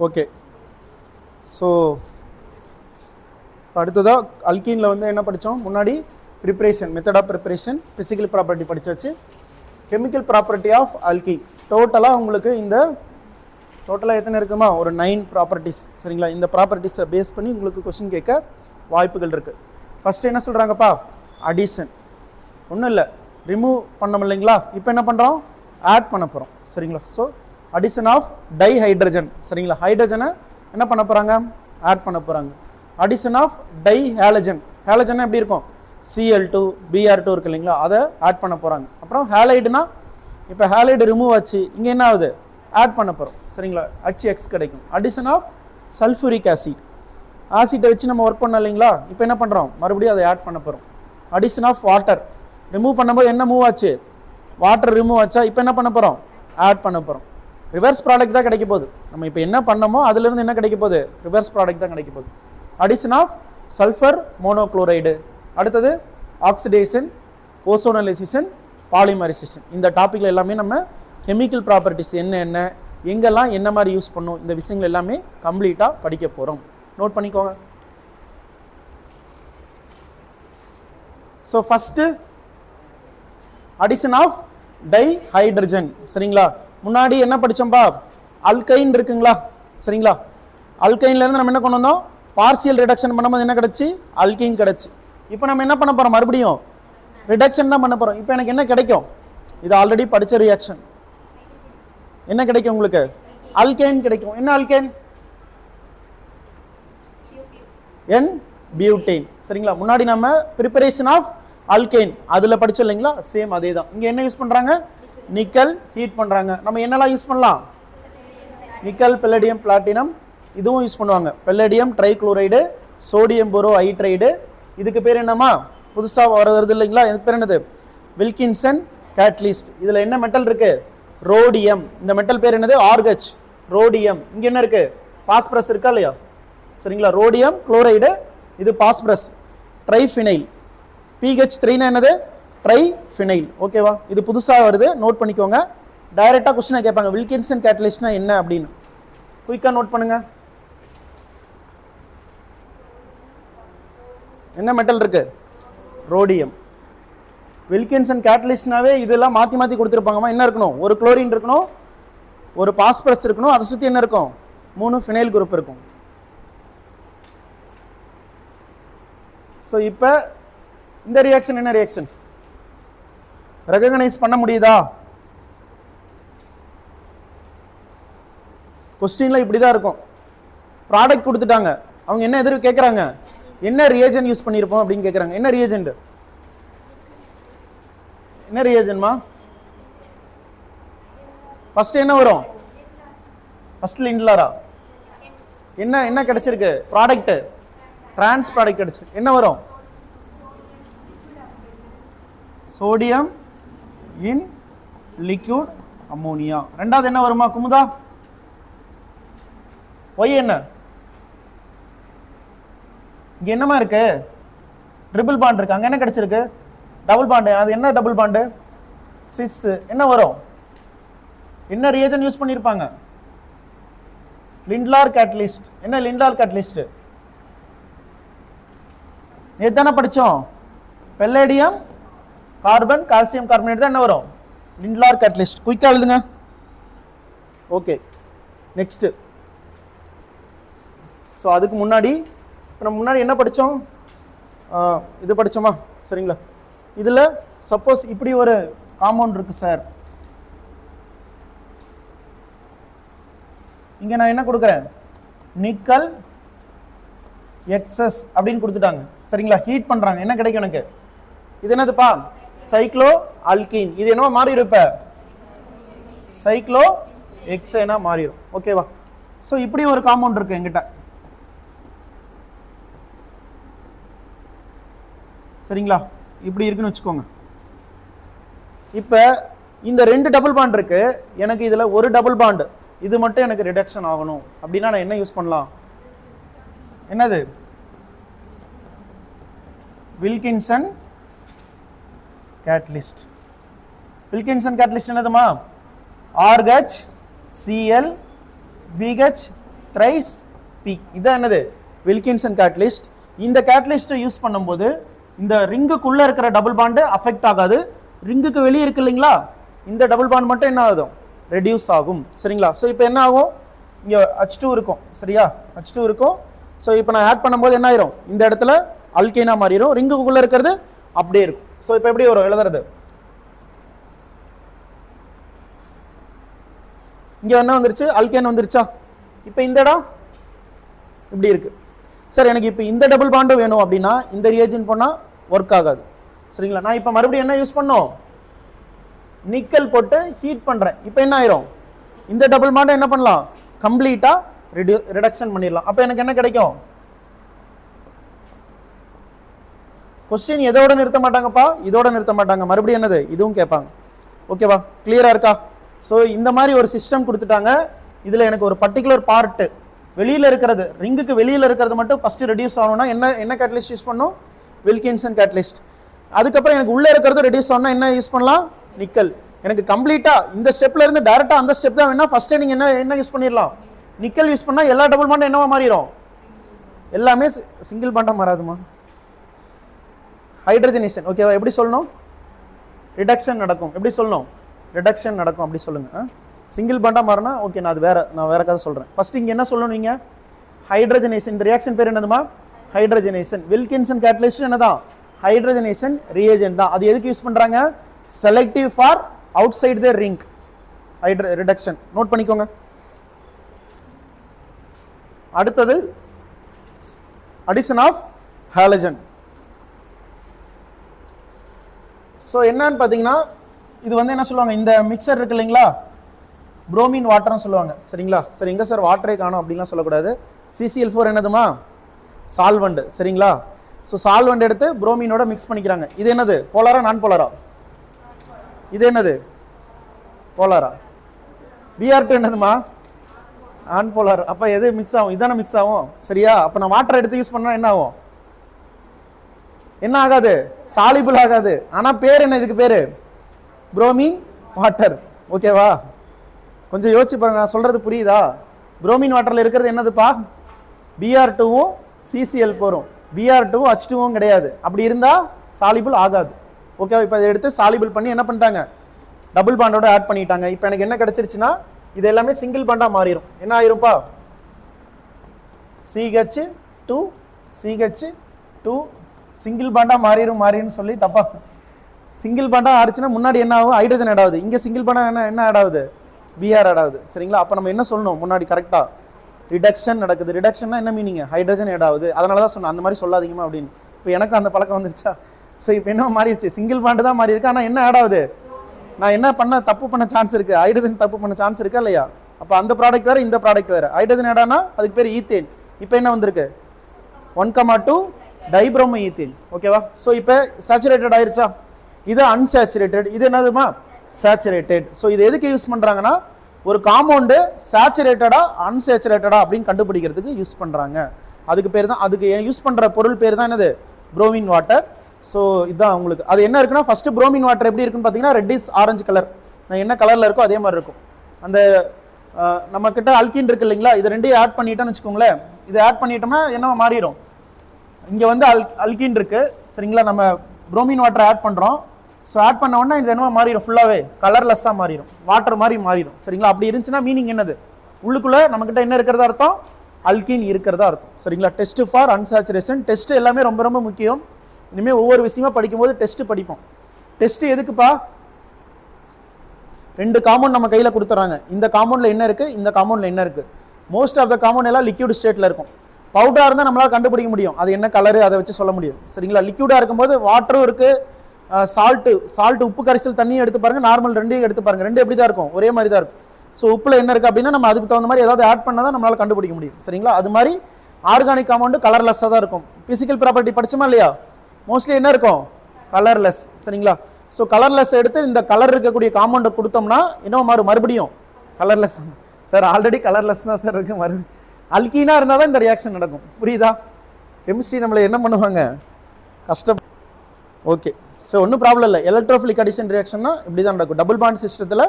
Okay. So அடுத்ததாக அல்கீனில் வந்து என்ன படித்தோம் முன்னாடி? Preparation, method of preparation, physical property படித்தாச்சு. கெமிக்கல் ப்ராப்பர்ட்டி ஆஃப் அல்கீன் டோட்டலாக உங்களுக்கு இந்த டோட்டலாக எத்தனை இருக்குமா? ஒரு 9 ப்ராப்பர்ட்டிஸ். சரிங்களா? இந்த ப்ராப்பர்ட்டிஸை பேஸ் பண்ணி உங்களுக்கு கொஸ்டின் கேட்க வாய்ப்புகள் இருக்குது. ஃபஸ்ட்டு என்ன சொல்கிறாங்கப்பா? அடிஷன். ஒன்றும் இல்லை, ரிமூவ் பண்ணோம் இல்லைங்களா? இப்போ என்ன பண்ணுறோம்? ஆட் பண்ண போகிறோம். சரிங்களா? So addition of dihydrogen. சரிங்களா? ஹைட்ரஜனை என்ன பண்ண போகிறாங்க? ஆட் பண்ண போகிறாங்க. Addition of டைஹாலஜன். ஹாலஜன் எப்படி இருக்கும்? Cl2 Br2 இருக்கு இல்லைங்களா? அதை ஆட் பண்ண போகிறாங்க. அப்புறம் ஹாலைடுனா இப்போ ஹாலைடு ரிமூவ் ஆச்சு, இங்கே என்ன ஆகுது? ஆட் பண்ண போகிறோம். சரிங்களா? HX கிடைக்கும். Addition of sulphuric acid. ஆசிட்டை வச்சு நம்ம ஒர்க் பண்ணோம் இல்லைங்களா? இப்போ என்ன பண்ணுறோம்? மறுபடியும் அதை ஆட் பண்ண போகிறோம். Addition of water. ரிமூவ் பண்ணும்போது என்ன மூவ் ஆச்சு? வாட்டர் ரிமூவ் ஆச்சா? இப்போ என்ன பண்ண போகிறோம்? ஆட் பண்ண போகிறோம். ரிவர்ஸ் ப்ராடக்ட் தான் கிடைக்க போகுது. நம்ம இப்போ என்ன பண்ணமோ அதுலேருந்து என்ன கிடைக்க போகுது? ரிவர்ஸ் ப்ராடக்ட் தான் கிடைக்க போகுது. Addition of sulphur monochloride. அடுத்தது ஆக்சிடேஷன், ஓசோனலைசேஷன், பாலிமரைசேஷன். இந்த டாப்பிக்கில் எல்லாமே நம்ம கெமிக்கல் ப்ராப்பர்ட்டிஸ் என்ன எங்கெல்லாம் என்ன மாதிரி யூஸ் பண்ணும், இந்த விஷயங்கள் எல்லாமே கம்ப்ளீட்டாக படிக்க போகிறோம். நோட் பண்ணிக்கோங்க. So first addition of dihydrogen. சரிங்களா? முன்னாடி என்ன படித்தோம்பா? அல்கைன் இருக்குங்களா? சரிங்களா? அல்கைன்லேருந்து நம்ம என்ன கொண்டு வந்தோம்? பார்சியல் ரிடக்ஷன் பண்ணும்போது என்ன கிடச்சி? அல்கீன் கிடச்சி. இப்போ நம்ம என்ன பண்ண போகிறோம்? மறுபடியும் ரிடக்ஷன் தான் பண்ண போகிறோம். இப்போ எனக்கு என்ன கிடைக்கும்? இது ஆல்ரெடி படித்த ரியாக்ஷன். என்ன கிடைக்கும் உங்களுக்கு? அல்கேன் கிடைக்கும். என்ன அல்கேன்? என் பியூட்டேன். சரிங்களா? முன்னாடி நம்ம ப்ரிப்பரேஷன் ஆஃப் அல்கேன் அதில் படிச்சோம் இல்லைங்களா? சேம் அதே தான். இங்கே என்ன யூஸ் பண்ணுறாங்க? நிக்கல் ஹீட் பண்ணுறாங்க. நம்ம என்னெல்லாம் யூஸ் பண்ணலாம்? நிக்கல், பெல்லடியம், பிளாட்டினம் இதுவும் யூஸ் பண்ணுவாங்க. பெல்லடியம் ட்ரைக்ளோரைடு, சோடியம் போரோ ஹைட்ரைடு. இதுக்கு பேர் என்னம்மா? புதுசாக வருது இல்லைங்களா? இதுக்கு பேர் என்னது? Wilkinson catalyst. இதில் என்ன மெட்டல் இருக்கு? ரோடியம். இந்த மெட்டல் பேர் என்னது? ஆர்கச். ரோடியம். இங்கே என்ன இருக்கு? பாஸ்பரஸ் இருக்கா இல்லையா? சரிங்களா? ரோடியம் குளோரைடு, இது பாஸ்பரஸ். ட்ரைஃபினைல். PH3 என்னது? ட்ரைஃபினைல். ஓகேவா? இது புதுசாக வருது, நோட் பண்ணிக்கோங்க. டைரெக்டாக கொஸ்டினை கேட்பாங்க, வில்கின்சன் கேட்டலிஸ்ட்னா என்ன அப்படின்னு. குயிக்காக நோட் பண்ணுங்க. என்ன மெட்டல் இருக்கு? ரோடியம். வில்கின்சன் கேட்டலிஸ்ட்னாவே இதெல்லாம் மாற்றி மாற்றி கொடுத்துருப்பாங்கம்மா. என்ன இருக்கணும்? ஒரு குளோரின் இருக்கணும், ஒரு பாஸ்பரஸ் இருக்கணும், அதை சுற்றி என்ன இருக்கும்? 3 ஃபினைல் குரூப் இருக்கும். ஸோ இப்போ இந்த ரியாக்ஷன் என்ன ரியாக்ஷன்? ரெகக்னைஸ் பண்ண முடியுதா? கொஸ்டின்ல இப்படி தான் இருக்கும். ப்ராடக்ட் கொடுத்துட்டாங்க, அவங்க என்ன எதிர் கேட்குறாங்க? என்ன ரியேஜன் யூஸ் பண்ணியிருப்போம் அப்படின்னு கேட்குறாங்க. என்ன ரியேஜென்ட்? என்ன ரியேஜன்மா? ஃபர்ஸ்ட் என்ன வரும்? ஃபர்ஸ்ட் லிண்ட்லரா? என்ன என்ன கிடைச்சிருக்கு? ப்ராடக்ட் டிரான்ஸ் ப்ராடக்ட் கிடைச்சிருக்கு. என்ன வரும்? சோடியம் இன் லிக்விட் அம்மோனியா. ரெண்டாவது என்ன வருமா குமுதா? ஒய் என்ன? இங்க என்னமா இருக்கு? ட்ரிபிள் பாண்ட் இருக்கு. அங்க என்ன கிடைச்சிருக்கு? Double bond. அது என்ன டபுள் பாண்ட்? சிஸ். என்ன வரும்? என்ன ரியேஜன் யூஸ் பண்ணிருப்பாங்க? லிண்ட்லார் கேட்டலிஸ்ட். என்ன லிண்ட்லார் கேட்டலிஸ்ட்? நேத்தான படிச்சோம். பெல்லடியம் கார்பன் கால்சியம் கார்பனேட் தான் என்ன வரும்? லிண்ட்லார் கேட்டலிஸ்ட். குயிக்கா எழுதுங்க. Okay, next. ஸோ அதுக்கு முன்னாடி நம்ம முன்னாடி என்ன படித்தோம்? இது படித்தோமா? சரிங்களா? இதில் சப்போஸ் இப்படி ஒரு காம்பவுண்ட் இருக்கு சார், இங்கே நான் என்ன கொடுக்குறேன்? நிக்கல் எக்ஸஸ் அப்படின்னு கொடுத்துட்டாங்க. சரிங்களா? ஹீட் பண்ணுறாங்க. என்ன கிடைக்கும் எனக்கு? இது என்னதுப்பா? Cyclo alkene. இது என்னவா மாறிடும்? இப்போ சைக்ளோ எக்ஸேனா மாறிடும். ஓகேவா? ஸோ இப்படி ஒரு காம்பவுண்ட் இருக்கு எங்கிட்ட. சரிங்களா? இப்படி இருக்குன்னு வச்சுக்கோங்க. இப்போ இந்த 2 டபுள் பாண்ட் இருக்கு, எனக்கு இதில் ஒரு டபுள் பாண்ட் இது மட்டும் எனக்கு ரிடக்ஷன் ஆகணும் அப்படின்னா நான் என்ன யூஸ் பண்ணலாம்? என்னது? Wilkinson catalyst. வில்கின்சன் கேட்டலிஸ்ட் என்னதுமா? R H Cl VH thrice P. இதான் என்னது வில்கின்சன் கேட்டலிஸ்ட். இந்த கேட்டலிஸ்ட்டை யூஸ் பண்ணும்போது இந்த ரிங்குக்குள்ளே இருக்கிற டபுள் பாண்டு அஃபெக்ட் ஆகாது, ரிங்குக்கு வெளியே இருக்கு இல்லைங்களா, இந்த டபுள் பாண்ட் மட்டும் என்ன ஆகும், ரெடியூஸ் ஆகும். சரிங்களா? ஸோ இப்போ என்ன ஆகும், இங்கே H2 இருக்கும். சரியா? H2 இருக்கும். ஸோ இப்போ நான் ஆட் பண்ணும்போது என்ன ஆயிரும், இந்த இடத்துல அல்கேனா மாறிடும், ரிங்குக்குள்ளே இருக்கிறது அப்படியே இருக்கும். ஸோ இப்போ எப்படி வரும் எழுதுறது, இங்கே என்ன வந்துருச்சு, அல்கேன் வந்துருச்சா. இப்போ இந்த இடம் இப்படி இருக்கு. சார் எனக்கு இப்போ இந்த டபுள் பாண்டு வேணும் அப்படின்னா இந்த ரியேஜன் போனால் ஒர்க் ஆகாது. சரிங்களா? நான் இப்போ மறுபடியும் என்ன யூஸ் பண்ணோம், நிக்கல் போட்டு ஹீட் பண்ணுறேன். இப்போ என்ன ஆயிரும், இந்த டபுள் பாண்டை என்ன பண்ணலாம், கம்ப்ளீட்டாக ரிடக்ஷன் பண்ணிடலாம். அப்போ எனக்கு என்ன கிடைக்கும், கொஸ்டின் எதோட நிறுத்த மாட்டாங்கப்பா, இதோட நிறுத்த மாட்டாங்க, மறுபடியும் என்னது இதுவும் கேட்பாங்க. ஓகேவா? கிளியரா இருக்கா? ஸோ இந்த மாதிரி ஒரு சிஸ்டம் கொடுத்துட்டாங்க. இதில் எனக்கு ஒரு பர்டிகுலர் பார்ட்டு வெளியில் இருக்கிறது, ரிங்குக்கு வெளியில் இருக்கிறது மட்டும் ஃபஸ்ட்டு ரெடியூஸ் ஆகணும்னா என்ன கேட்டலிஸ்ட் யூஸ் பண்ணணும், வில்கின்சன் கேட்டலிஸ்ட். அதுக்கப்புறம் எனக்கு உள்ளே இருக்கிறது ரெடியூஸ் ஆகணும்னா என்ன யூஸ் பண்ணலாம், நிக்கல். எனக்கு கம்ப்ளீட்டாக இந்த ஸ்டெப்பில் இருந்து டேரெக்டாக அந்த ஸ்டெப் தான் வேணா ஃபஸ்ட்டே நீங்கள் என்ன யூஸ் பண்ணிடலாம், நிக்கல் யூஸ் பண்ணால் எல்லா டபுள் பாண்டும் என்னவா மாறிடும், எல்லாமே சிங்கிள் பாண்டாக மாறாதுமா, ஹைட்ரஜனேஷன். ஓகேவா? எப்படி சொல்லணும், ரிடக்ஷன் நடக்கும். எப்படி சொல்லணும், ரிடக்ஷன் நடக்கும் அப்படி சொல்லுங்கள். சிங்கிள் பாண்டாக மாறினா ஓகே, நான் வேற கதை சொல்கிறேன். ஃபஸ்ட்டு இங்கே என்ன சொல்லணும் நீங்கள், ஹைட்ரஜனேஷன். இந்த ரியாக்ஷன் பேர் என்னதுமா, ஹைட்ரஜனேஷன். வில்கின்சன் கேட்டலிஸ்ட் என்னதான், ஹைட்ரஜனேஷன் ரியேஜென்ட் தான். அது எதுக்கு யூஸ் பண்ணுறாங்க, selective for outside the ring reduction. Note பண்ணிக்கோங்க. அடுத்தது அடிஷன் ஆஃப் ஹாலஜன். ஸோ என்னன்னு பார்த்தீங்கன்னா இது வந்து என்ன சொல்லுவாங்க, இந்த மிக்சர் இருக்கு இல்லைங்களா, புரோமின் வாட்டர்னு சொல்லுவாங்க. சரிங்களா? சரி, எங்கே சார் வாட்டரே காணும் அப்படின்லாம் சொல்லக்கூடாது. CCl4 என்னதுமா, சால்வண்ட். சரிங்களா? ஸோ சால்வண்ட் எடுத்து புரோமினோட மிக்ஸ் பண்ணிக்கிறாங்க. இது என்னது, போலாரா நான் போலாரா, இது என்னது போலாரா, Br2 என்னதுமா, நான் போலார். அப்போ எது மிக்ஸ் ஆகும், இதானே மிக்ஸ் ஆகும். சரியா? அப்போ நான் வாட்டர் எடுத்து யூஸ் பண்ணால் என்ன ஆகும், என்ன ஆகாது, சாலிபிள் ஆகாது. ஆனால் பேர் என்ன, இதுக்கு பேர் புரோமின் வாட்டர். ஓகேவா? கொஞ்சம் யோசிச்சு பாருங்க, நான் சொல்றது புரியுதா. புரோமின் வாட்டரில் இருக்கிறது என்னதுப்பா, Br2வும் CCl4ம், Br2வும் H2வும் கிடையாது. அப்படி இருந்தால் சாலிபிள் ஆகாது. ஓகேவா? இப்போ இதை எடுத்து சாலிபிள் பண்ணி என்ன பண்ணிட்டாங்க, டபுள் பாண்டோட ஆட் பண்ணிட்டாங்க. இப்போ எனக்கு என்ன கிடைச்சிருச்சுன்னா இது எல்லாமே சிங்கிள் பாண்டாக மாறிடும். என்ன ஆயிரும்ப்பா, CH2 CH2 சிங்கிள் பாண்டாக மாறின்னு சொல்லி தப்பா, சிங்கிள் பாண்டாக ஆடுச்சுன்னா முன்னாடி என்ன ஆகும், ஹைட்ரஜன் ஆட் ஆகுது. இங்கே சிங்கிள் பாண்டாக என்ன ஆட் ஆகுது, Br ஆட் ஆகுது. சரிங்களா? அப்போ நம்ம என்ன சொல்லணும், முன்னாடி கரெக்டாக ரிடக்ஷன் நடக்குது. ரிடக்ஷன்னா என்ன மீனிங், ஹைட்ரஜன் ஆட் ஆகுது. அதனால தான் சொன்னேன் அந்த மாதிரி சொல்லாதீங்கமா அப்படின்னு. இப்போ எனக்கு அந்த பழக்கம் வந்துருச்சா. ஸோ இப்போ என்ன மாறிடுச்சு, சிங்கிள் பாண்டு தான் மாறி இருக்கு. ஆனால் என்ன ஆட் ஆகுது, நான் என்ன தப்பு பண்ண சான்ஸ் இருக்குது, ஹைட்ரஜன் தப்பு பண்ண சான்ஸ் இருக்கா இல்லையா. அப்போ அந்த ப்ராடக்ட் வேறு, இந்த ப்ராடக்ட் வேறு. ஹைட்ரஜன் ஆட் ஆனால் அதுக்கு பேர் ஈத்தேன். இப்போ என்ன வந்திருக்கு, 1,2 டைப்ரோமோ ஈத்தேன். ஓகேவா? ஸோ இப்போ சேச்சுரேட்டட் ஆயிருச்சா. இது அன்சேச்சுரேட்டட், இது என்னதுமா, சேச்சுரேட்டட். ஸோ இது எதுக்கு யூஸ் பண்ணுறாங்கன்னா, ஒரு காம்பவுண்டு சேச்சுரேட்டடா அன்சேச்சுரேட்டடா அப்படின்னு கண்டுபிடிக்கிறதுக்கு யூஸ் பண்ணுறாங்க. அதுக்கு பேர் தான், அதுக்கு யூஸ் பண்ணுற பொருள் பேர் தான் என்னது, புரோமின் வாட்டர். ஸோ இதுதான் உங்களுக்கு அது என்ன இருக்குன்னா, ஃபஸ்ட்டு புரோமின் வாட்டர் எப்படி இருக்குன்னு பார்த்தீங்கன்னா ரெட்டிஷ் ஆரஞ்சு கலர். நான் என்ன கலரில் இருக்கோ அதே மாதிரி இருக்கும். அந்த நம்மக்கிட்ட அல்கின் இருக்கு இல்லைங்களா, இது ரெண்டையும் ஆட் பண்ணிட்டோன்னு வச்சுக்கோங்களேன். இதை ஆட் பண்ணிட்டோம்னா என்ன மாறிடும், இங்கே வந்து அல்கின் இருக்கு. சரிங்களா? நம்ம புரோமின் வாட்டரை ஆட் பண்ணுறோம். ஸோ ஆட் பண்ண உடனே இது என்னவோ மாறிடும், ஃபுல்லாகவே கலர்லெஸ்ஸாக மாறிடும், வாட்டர் மாதிரி மாறிடும். சரிங்களா? அப்படி இருந்துச்சுன்னா மீனிங் என்னது, உள்ளுக்குள்ளே நம்மக்கிட்ட என்ன இருக்கிறதா அர்த்தம், அல்கின் இருக்கிறதா அர்த்தம். சரிங்களா? Test for அன்சாச்சுரேஷன். டெஸ்ட் எல்லாமே ரொம்ப ரொம்ப முக்கியம். இனிமேல் ஒவ்வொரு விஷயமா படிக்கும்போது டெஸ்ட் படிப்போம். டெஸ்ட் எதுக்குப்பா, ரெண்டு காம்பவுண்ட் நம்ம கையில் கொடுத்துறாங்க. இந்த காம்பவுண்டில் என்ன இருக்குது, இந்த காம்பவுண்டில் என்ன இருக்குது. மோஸ்ட் ஆஃப் த காம்பவுண்ட் எல்லாம் லிக்யூட் ஸ்டேட்டில் இருக்கும். பவுடராக இருந்தால் நம்மளால் கண்டுபிடிக்க முடியும், அது என்ன கலரு அதை வச்சு சொல்ல முடியும். சரிங்களா? லிக்யூடாக இருக்கும்போது வாட்டரும் இருக்குது, சால்ட்டு உப்பு கரைசல் தண்ணியும் எடுத்து பாருங்கள், நார்மல் ரெண்டையும் எடுத்து பாருங்கள், ரெண்டு எப்படி தான் இருக்கும், ஒரே மாதிரி தான் இருக்கும். ஸோ உப்பில் என்ன இருக்குது அப்படின்னா நம்ம அதுக்கு தகுந்த மாதிரி ஏதாவது ஆட் பண்ணால் தான் நம்மளால் கண்டுபிடிக்க முடியும். சரிங்களா? அது மாதிரி ஆர்கானிக் காம்பவுண்டு கலர்லெஸ்ஸாக தான் இருக்கும். பிசிக்கல் ப்ராப்பர்ட்டி படிச்சோமா இல்லையா, மோஸ்ட்லி என்ன இருக்கும், கலர்லெஸ். சரிங்களா? ஸோ கலர்லெஸ் எடுத்து இந்த கலர் இருக்கக்கூடிய காம்பவுண்டை கொடுத்தோம்னா என்ன மறுபடியும் கலர்லெஸ். சார் ஆல்ரெடி கலர்லெஸ் தான் சார் இருக்குது, மறுபடியும் அல்கீனாக இருந்தால் தான் இந்த ரியாக்ஷன் நடக்கும். புரியுதா? கெமிஸ்ட்ரி நம்மளை என்ன பண்ணுவாங்க, கஷ்டம். ஓகே, ஸோ ஒன்றும் ப்ராப்ளம் இல்லை. எலக்ட்ரோஃபிலிக் அடிஷன் ரியாக்ஷன்னா இப்படி தான் நடக்கும். டபுள் பாண்ட் சிஸ்டத்தில்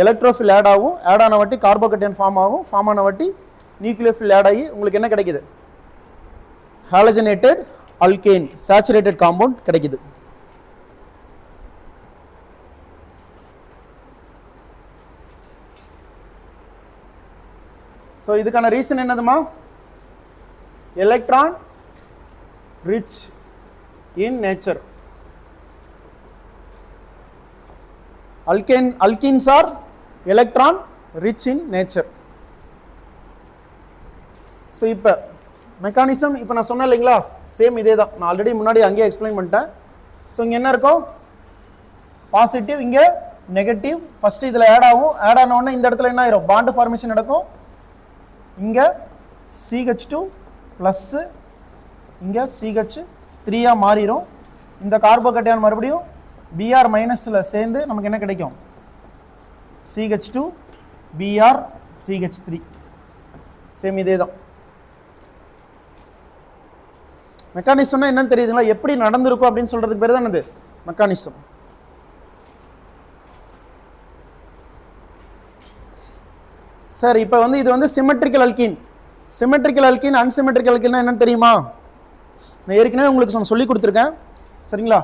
எலக்ட்ரோஃபில் ஆட் ஆகும், ஆட் ஆன வாட்டி கார்போகேட்டையான் ஃபார்ம் ஆகும், ஃபார்ம் ஆன வாட்டி நியூக்ளியோஃபில் ஆட் ஆகி உங்களுக்கு என்ன கிடைக்குது? ஹாலஜனேட்டட் அல்கேன் சேச்சுரேட்டட் காம்பவுண்ட் கிடைக்குது. ஸோ இதுக்கான ரீசன் என்னதுமா? Electron rich in nature. alkenes are electron rich in nature. So இப்போ மெக்கானிசம் இப்போ நான் சொன்னேன் இல்லைங்களா, சேம் இதே தான். நான் ஆல்ரெடி முன்னாடி அங்கேயே எக்ஸ்பிளைன் பண்ணிட்டேன். ஸோ இங்கே என்ன இருக்கும்? பாசிட்டிவ், இங்கே நெகட்டிவ். ஃபஸ்ட்டு இதில் ஆட் ஆகும். ஆட் ஆன உடனே இந்த இடத்துல என்ன ஆயிரும்? பாண்டு ஃபார்மேஷன் நடக்கும். இங்கே CH2 ப்ளஸ்ஸு, இங்கே CH3 மாறிடும். இந்த கார்போகேட்டையான் மறுபடியும் Br மைனஸில் சேர்ந்து நமக்கு என்ன கிடைக்கும்? CH2 Br CH3. சேம் இதே தான். மெக்கானிசம்னா என்னன்னு தெரியுதுங்களா? எப்படி நடந்திருக்கும் அப்படின்னு சொல்றதுக்கு பேர் தான் என்னது? மெக்கானிசம். சார் இப்போ வந்து இது வந்து symmetrical alkene. Symmetrical alkene unsymmetrical அல்கீன்னா என்னன்னு தெரியுமா? நான் ஏற்கனவே உங்களுக்கு சொல்லி கொடுத்துருக்கேன். சரிங்களா?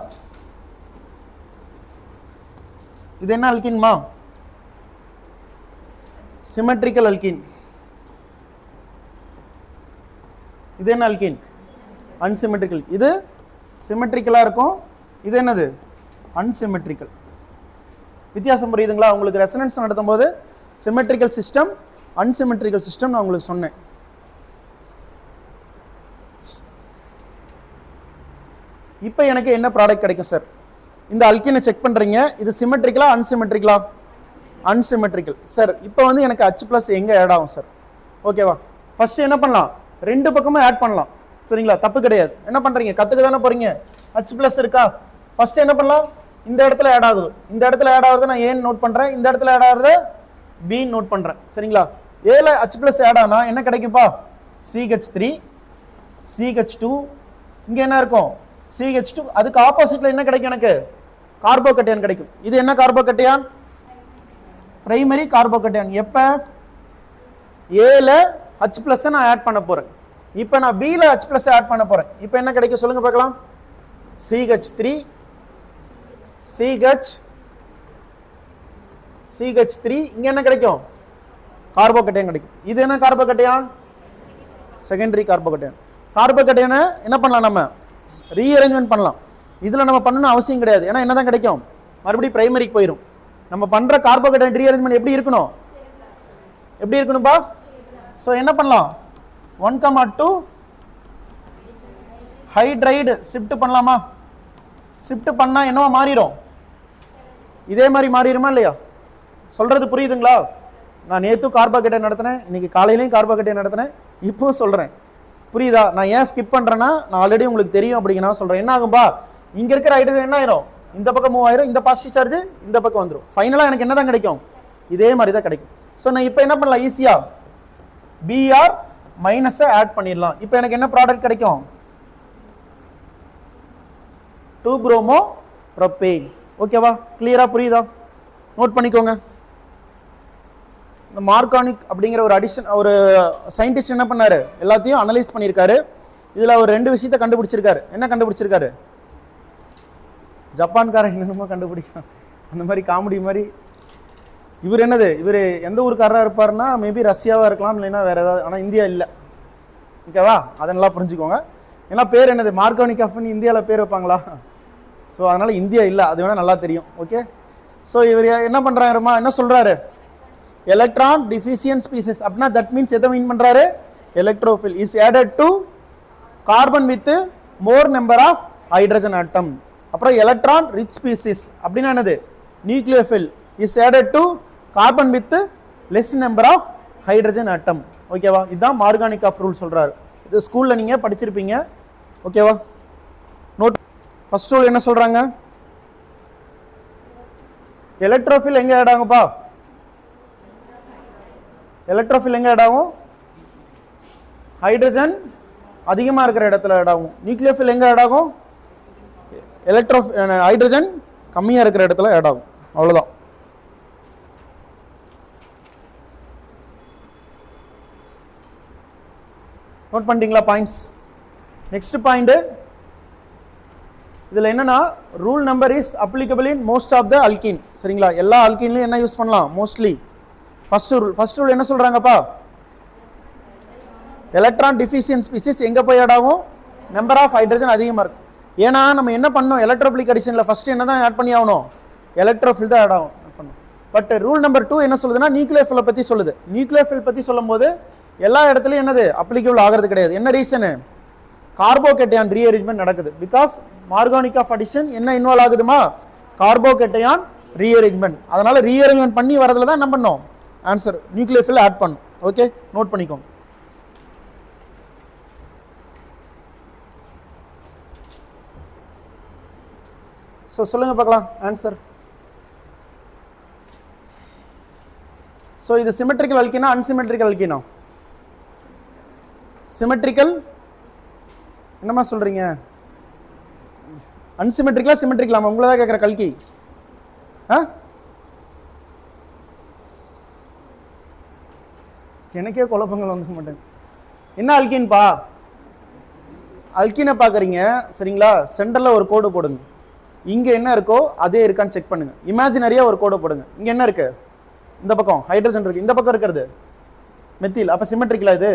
இது என்ன அல்கீன்மா? Symmetrical alkene. இது என்ன அல்கீன்? அன்சிமெட்ரிக்கல். இது சிமெட்ரிக்கலாக இருக்கும், இது என்னது? அன்சிமெட்ரிக்கல். வித்தியாசம் புரியுதுங்களா? உங்களுக்கு ரெசனன்ஸ் நடத்தும் போது சிமெட்ரிக்கல் சிஸ்டம், அன்சிமெட்ரிக்கல் சிஸ்டம் நான் உங்களுக்கு சொன்னேன். இப்போ எனக்கு என்ன ப்ராடக்ட் கிடைக்கும் சார்? இந்த அல்கீனை செக் பண்ணுறீங்க, இது சிமெட்ரிக்கலா அன்சிமெட்ரிக்கலா? அன்சிமெட்ரிக்கல். சார் இப்போ வந்து எனக்கு H+ எங்கே ஆட் ஆகும் சார்? ஓகேவா? ஃபர்ஸ்ட் என்ன பண்ணலாம்? ரெண்டு பக்கமும் ஆட் பண்ணலாம். சரிங்களா? தப்பு கிடையாது. என்ன பண்ணுறீங்க? கற்றுக்க தானே போகிறீங்க. H+ இருக்கா? ஃபர்ஸ்ட் என்ன பண்ணலாம்? இந்த இடத்துல ஆட் ஆகுது. இந்த இடத்துல ஆட் ஆகுறது நான் ஏன்னு நோட் பண்ணுறேன், இந்த இடத்துல ஆட் ஆகுறது பின்னு நோட் பண்ணுறேன். சரிங்களா? ஏல H+ ஆட் ஆனால் என்ன கிடைக்கும்பா? CH3 CH2, இங்கே என்ன இருக்கும்? CH2. அதுக்கு ஆப்போசிட்ல என்ன கிடைக்கும்? எனக்கு கார்போகேட்டையான் கிடைக்கும். இது என்ன கார்போகேட்டையான்? பிரைமரி கார்போகேட்டையான். எப்ப? ஏல H+ நான் ஆட் பண்ண போறேன். இப்போ நான் Bல H+ ஆட் பண்ண போறேன். இப்போ என்ன கிடைக்கும் சொல்லுங்க பார்க்கலாம்? CH3 CH3, இங்க என்ன கிடைக்கும்? கார்போகேட்டையான் கிடைக்கும். இது என்ன கார்போகேட்டையான்? செகண்டரி கார்போகேட்டையான். கார்போகேட்டையானை என்ன பண்ணலாம்? நம்ம ரீஅரேஞ்ச்மெண்ட் பண்ணலாம். இதில் நம்ம பண்ணணும் அவசியம் கிடையாது. ஏன்னா என்ன தான் கிடைக்கும்? மறுபடியும் பிரைமரிக்கு போயிடும். நம்ம பண்ணுற கார்போகேட்டையான் ரீஅரேஞ்ச்மெண்ட் எப்படி இருக்கணும்? எப்படி இருக்கணும்பா? ஸோ என்ன பண்ணலாம்? 1,2 ஹைட்ரைடு ஷிஃப்ட் பண்ணலாமா? ஷிஃப்ட் பண்ணால் என்னவா மாறிடும்? இதே மாதிரி மாறிடுமா இல்லையா? சொல்கிறது புரியுதுங்களா? நான் நேற்று கார்போகேட்டையான் நடத்தினேன், இன்னைக்கு காலையிலையும் கார்போகேட்டையான் நடத்தினேன், இப்போ சொல்கிறேன். புரியுதா? நான் ஏன் ஸ்கிப் பண்ணுறேன்னா, நான் ஆல்ரெடி உங்களுக்கு தெரியும் அப்படிங்கன்னா சொல்கிறேன். என்ன ஆகும்பா? இங்கே இருக்கிற ஹைட்ரஜன் என்ன ஆயிரும்? இந்த பக்கம் மூவ் ஆயிரும். இந்த பாசிட்டிவ் சார்ஜ் இந்த பக்கம் வந்துடும். ஃபைனலாக எனக்கு என்ன தான் கிடைக்கும்? இதே மாதிரி தான் கிடைக்கும். ஸோ நான் இப்போ என்ன பண்ணலாம்? ஈஸியாக Br மைனஸை ஆட் பண்ணிடலாம். இப்போ எனக்கு என்ன ப்ராடக்ட் கிடைக்கும்? 2-bromopropane. ஓகேவா? கிளியரா புரியுதா? நோட் பண்ணிக்கோங்க. இந்த மார்கானிக் அப்படிங்கிற ஒரு சயின்டிஸ்ட் என்ன பண்ணாரு? எல்லாத்தையும் அனலைஸ் பண்ணியிருக்காரு. இதில் அவர் 2 விஷயத்தை கண்டுபிடிச்சிருக்காரு. என்ன கண்டுபிடிச்சிருக்காரு? ஜப்பான்காரன் என்னென்னமோ கண்டுபிடிக்கலாம், அந்த மாதிரி காமெடி மாதிரி. இவர் என்னது? இவர் எந்த ஊருக்காரராக இருப்பாருன்னா மேபி ரஷ்யாவாக இருக்கலாம், இல்லைன்னா வேறு ஏதாவது. ஆனால் இந்தியா இல்லை. ஓகேவா? அதெல்லாம் புரிஞ்சுக்கோங்க. ஏன்னா பேர் என்னது? மார்கானிக் ஆஃப்னு இந்தியாவில் பேர் வைப்பாங்களா? ஸோ அதனால் இந்தியா இல்லை, அது வேணால் நல்லா தெரியும். ஓகே. ஸோ இவர் என்ன பண்ணுறாருமா? என்ன சொல்கிறாரு? எலக்ட்ரான் டிஃபிஷியன்ட் ஸ்பீசிஸ் அப்படின்னா தட் மீன்ஸ் எதை மீன் பண்ணுறாரு? Electrophile is added to carbon with more number of hydrogen atom. அப்புறம் எலக்ட்ரான் ரிச் ஸ்பீசிஸ் அப்படின்னா என்னது? Nucleophile is added to carbon with less number of hydrogen atom. ஓகேவா? இதுதான் மார்கானிக் of rule சொல்கிறாரு. இது ஸ்கூலில் நீங்கள் படிச்சிருப்பீங்க. ஓகேவா? நோட். ஃபர்ஸ்ட் ரூல் என்ன சொல்கிறாங்க? எலக்ட்ரோஃபில் எங்கே ஆட் ஆகும்பா? எலக்ட்ரோஃபில் எங்கே ஆட் ஆகும்? ஹைட்ரஜன் அதிகமாக இருக்கிற இடத்துல ஆட் ஆகும். நியூக்ளியோஃபில் எங்கே ஆட் ஆகும்? ஹைட்ரஜன் கம்மியாக இருக்கிற இடத்துல ஆட் ஆகும். அவ்வளோதான். நோட் பண்ணிட்டீங்களா பாயிண்ட்ஸ்? நெக்ஸ்ட் பாயிண்ட், இதில் என்னன்னா rule number is applicable in most of the alkene. சரிங்களா? எல்லா அல்கீன்லையும் என்ன யூஸ் பண்ணலாம்? மோஸ்ட்லி. ஃபர்ஸ்ட் ரூல் என்ன சொல்றாங்கப்பா? எலக்ட்ரான் டிஃபிஷியன்ட் ஸ்பீசிஸ் எங்கே போய் ஆட் ஆகும்? நம்பர் ஆஃப் ஹைட்ரஜன் அதிகமாக இருக்கும். ஏன்னா நம்ம என்ன பண்ணோம்? எலக்ட்ரோபிளிக் அடிஷனில் ஃபர்ஸ்ட் என்ன தான் ஆட் பண்ணி ஆகணும்? எலக்ட்ரோஃபில் தான் ஆட் ஆகும். பட் ரூல் நம்பர் 2 என்ன சொல்லுதுன்னா நியூக்ளியோஃபிலை பற்றி சொல்லுது. நியூக்ளியோஃபில் பற்றி சொல்லும் போது எல்லா இடத்துலையும் என்னது அப்ளிகபிள் ஆகிறது கிடையாது. என்ன ரீசனு? கார்போகேட்டையான் ரீஅரேஞ்ச்மெண்ட் நடக்குது. பிகாஸ் மார்கானிக் ஆஃப் அடிஷன் என்ன இன்வால்வ் ஆகுதுமா? Carbocation rearrangement. அதனால ரீஅரேஞ்ச்மெண்ட் பண்ணி வரதுல தான் என்ன பண்ணோம்? ஆன்சர் நியூக்ளியோஃபில் ஆட் பண்ணும். ஓகே, நோட் பண்ணிக்கோங்க. ஸோ சொல்லுங்க பார்க்கலாம் ஆன்சர். ஸோ இது சிமெட்ரிக்கல் அல்கீனா அன்சிமெட்ரிக்கல் அல்கீனா? சிமெட்ரிக்கல். என்னம்மா சொல்றீங்க? அன்சிமெட்ரிக்கலா சிமெட்ரிக்கலாமா? உங்களை தான் கேட்குற கல்கி. எனக்கே குழப்பங்கள் வந்துக்க மாட்டேன். என்ன அல்கீன்பா? அல்கீனை பார்க்குறீங்க சரிங்களா? சென்டரில் ஒரு கோடு போடுங்க. இங்கே என்ன இருக்கோ அதே இருக்கான்னு செக் பண்ணுங்க. இமேஜினரியாக ஒரு கோடு போடுங்க. இங்கே என்ன இருக்கு? இந்த பக்கம் ஹைட்ரஜன் இருக்கு, இந்த பக்கம் இருக்கிறது மெத்தில். அப்போ சிமெட்ரிக்கலா இது?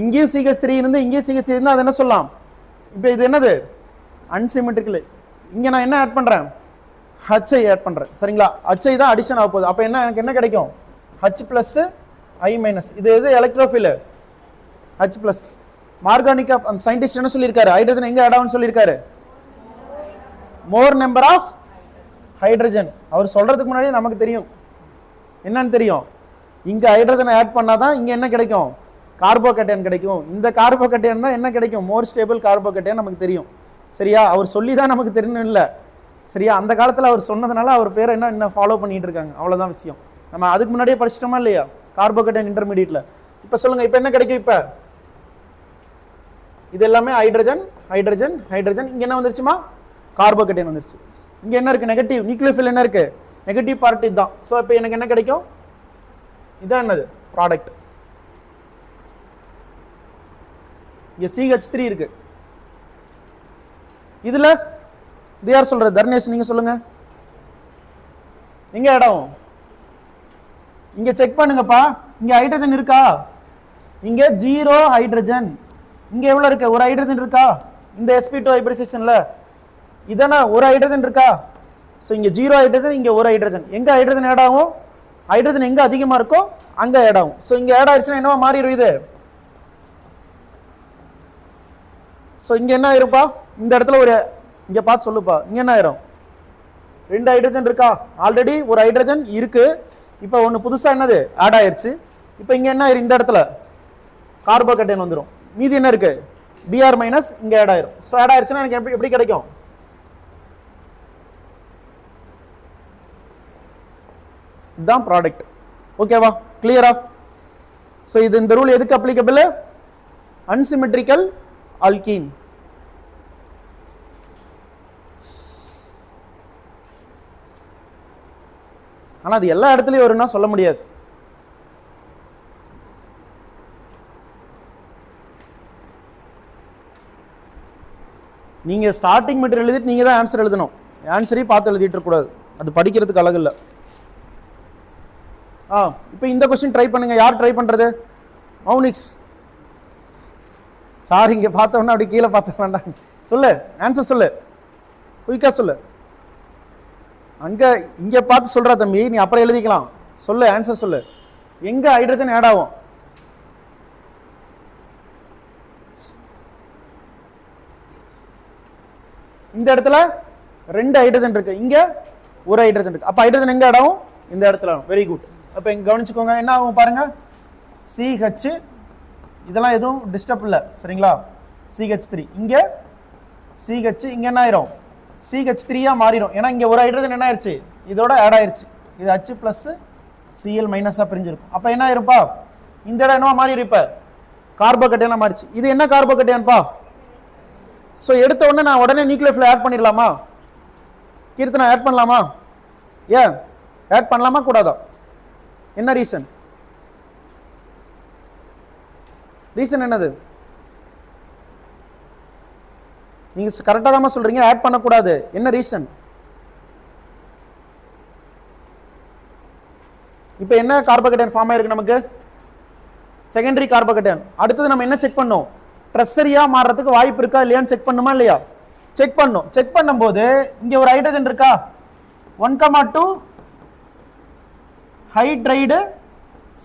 இங்கேயும் CH3 இருந்து இங்கேயும் CH3 இருந்தால் அது என்ன சொல்லலாம்? இப்போ இது என்னது? அன்சிமெட்ரிக்கல். இங்கே நான் என்ன ஆட் பண்ணுறேன்? HI ஆட் பண்ணுறேன். சரிங்களா? HI தான் அடிஷன் ஆக போகுது. அப்போ என்ன எனக்கு என்ன கிடைக்கும்? H plus I minus. இது எது எலக்ட்ரோஃபில்? H plus. மார்கானிக் அந்த சயின்டிஸ்ட் என்ன சொல்லியிருக்காரு? ஹைட்ரஜன் எங்கே ஆட் ஆகும்னு சொல்லியிருக்காரு? More number of hydrogen. அவர் சொல்றதுக்கு முன்னாடி நமக்கு தெரியும் என்னன்னு தெரியும். இங்க ஹைட்ரஜனை ஆட் பண்ணாதான் இங்க என்ன கிடைக்கும்? கார்போகேட்டையான் கிடைக்கும். இந்த கார்போகேட்டையான் தான் என்ன கிடைக்கும்? மோர் ஸ்டேபிள் கார்போகேட்டையான் நமக்கு தெரியும். சரியா? அவர் சொல்லி தான் நமக்கு தெரியணும் இல்லை. சரியா? அந்த காலத்தில் அவர் சொன்னதுனால அவர் பேரை என்ன ஃபாலோ பண்ணிட்டு இருக்காங்க. அவ்வளோதான் விஷயம். நம்ம அதுக்கு முன்னாடியே படிச்சிட்டோமா இல்லையா? கார்போகேட்டையான் இன்டர்மீடியட்ல. இப்போ சொல்லுங்க, இப்போ என்ன கிடைக்கும்? இப்போ இது எல்லாமே ஹைட்ரஜன் ஹைட்ரஜன் ஹைட்ரஜன். இங்க என்ன வந்துருச்சுமா? கார்போகேட்டையான் வந்துருச்சு. இங்க என்ன இருக்கு? நெகட்டிவ். நியூக்ளியோஃபில் என்ன இருக்கு? நெகட்டிவ் பார்ட் இதுதான். ஸோ இப்போ எனக்கு என்ன கிடைக்கும்? இதான் என்னது? ப்ராடக்ட். இங்க CH3 இருக்கு. இதுல இது யார் சொல்றது? தர்ணேஷ் நீங்க சொல்லுங்க. எங்க இடம்? இங்க செக் பண்ணுங்கப்பா. இங்க ஹைட்ரஜன் இருக்கா? இங்க 0 ஹைட்ரஜன். இங்க எவ்வளவு இருக்கு? ஒரு ஹைட்ரஜன் இருக்கா? இந்த sp2 ஹைபிரிடைசேஷன்ல இதனா ஒரு ஹைட்ரஜன் இருக்கா? ஸோ இங்க 0 ஹைட்ரஜன், இங்க ஒரு ஹைட்ரஜன். எங்க ஹைட்ரஜன் ஆட் ஆகும்? ஹைட்ரஜன் எங்க அதிகமா இருக்கோ அங்க ஆட் ஆகும். ஸோ இங்க ஆட் ஆயிடுச்சுன்னா என்னவா மாறிடும் இது? ஸோ இங்க என்ன ஆயிருப்பா? இந்த இடத்துல ஒரு இங்க பார்த்து சொல்லுப்பா. இங்க என்ன ஆயிரும்? 2 ஹைட்ரஜன் இருக்கா? ஆல்ரெடி ஒரு ஹைட்ரஜன் இருக்கு. இப்போ ஒன்று புதுசா என்னது ஆட் ஆயிருச்சு. இப்போ இங்க என்ன ஆயிரும்? இந்த இடத்துல கார்போகேட்டையான் வந்துடும். மீதி என்ன இருக்கு? Br மைனஸ் இங்க ஆட் ஆயிரும். ஸோ ஆட் ஆயிருச்சுன்னா எனக்கு எப்படி கிடைக்கும்? இதுதான் ப்ராடக்ட். ஓகேவா? கிளியரா? ஸோ இது இந்த ரூல் எதுக்கு அப்ளிகபிள்? Unsymmetrical alkene. ஆனா அது எல்லா இடத்துலயும் வரும்னா சொல்ல முடியாது. நீங்க ஸ்டார்டிங் மெட்டீரியல் எழுதிட்டு நீங்க தான் ஆன்சர் எழுதணும். ஆன்சரையும் பார்த்து எழுதிட்டு இருக்க கூடாது. அது படிக்கிறதுக்கு அழகு இல்லை. இப்போ இந்த கொஸ்டின் ட்ரை பண்ணுங்க. யார் ட்ரை பண்றது? மௌனிக்ஸ் சார். இங்க பார்த்தோன்னா அப்படி கீழே பார்த்த வேண்டாம். சொல்லு, ஆன்சர் சொல்லு, குயிக்கா சொல்லு. அங்க இங்க பார்த்து சொல்ற தம்பி, நீ அப்புறம் எழுதிக்கலாம். சொல்லு, ஆன்சர் சொல்லு. எங்க ஹைட்ரஜன் ஆட் ஆகும்? இந்த இடத்துல 2 ஹைட்ரஜன் இருக்கு, இங்க ஒரு ஹைட்ரஜன் இருக்கு. அப்ப ஹைட்ரஜன் எங்க ஆட் ஆகும்? இந்த இடத்துல. Very good. அப்ப இங்க கவனிச்சுக்கோங்க. என்ன ஆகும் பாருங்க? CH, இதெல்லாம் எதுவும் டிஸ்டர்ப் இல்லை. சரிங்களா? CH3 இங்க CH, இங்க என்ன ஆயிரும்? CH3 மாறிடும். ஏன்னா இங்க ஒரு ஹைட்ரஜன் என்ன ஆயிருச்சு? இதோட ஆட் ஆயிருச்சு. இது H பிளஸ் Cl மைனஸா பிரிஞ்சிருக்கும். அப்ப என்ன ஆயிருப்பா? இந்த இடம் என்னவா மாறி இருப்ப? கார்போகேட்டையானா மாறிச்சு. இது என்ன கார்போகேட்டையான்பா? ஸோ எடுத்த உடனே நான் உடனே நியூக்ளியோஃபில் ஆட் பண்ணிடலாமா? கீர்த்தனா ஆட் பண்ணலாமா? ஏன் ஆட் பண்ணலாமா கூடாதா? என்ன ரீசன்? ரீசன் என்னது? நீங்கள் கரெக்டாக தான் சொல்கிறீங்க, ஆட் பண்ணக்கூடாது. என்ன ரீசன்? இப்போ என்ன கார்போகேட்டையான் ஃபார்ம் ஆயிருக்கு நமக்கு? செகண்டரி கார்போகேட்டையான். அடுத்தது நம்ம என்ன செக் பண்ணோம்? ட்ரெஸ்ஸரியா மாறுறதுக்கு வாய்ப்பு இருக்கா இல்லையான்னு செக் பண்ணுமா இல்லையா? செக் பண்ணோம். செக் பண்ணும்போது இங்க ஒரு ஹைட்ரஜன் இருக்கா? 1,2 ஹைட்ரைடு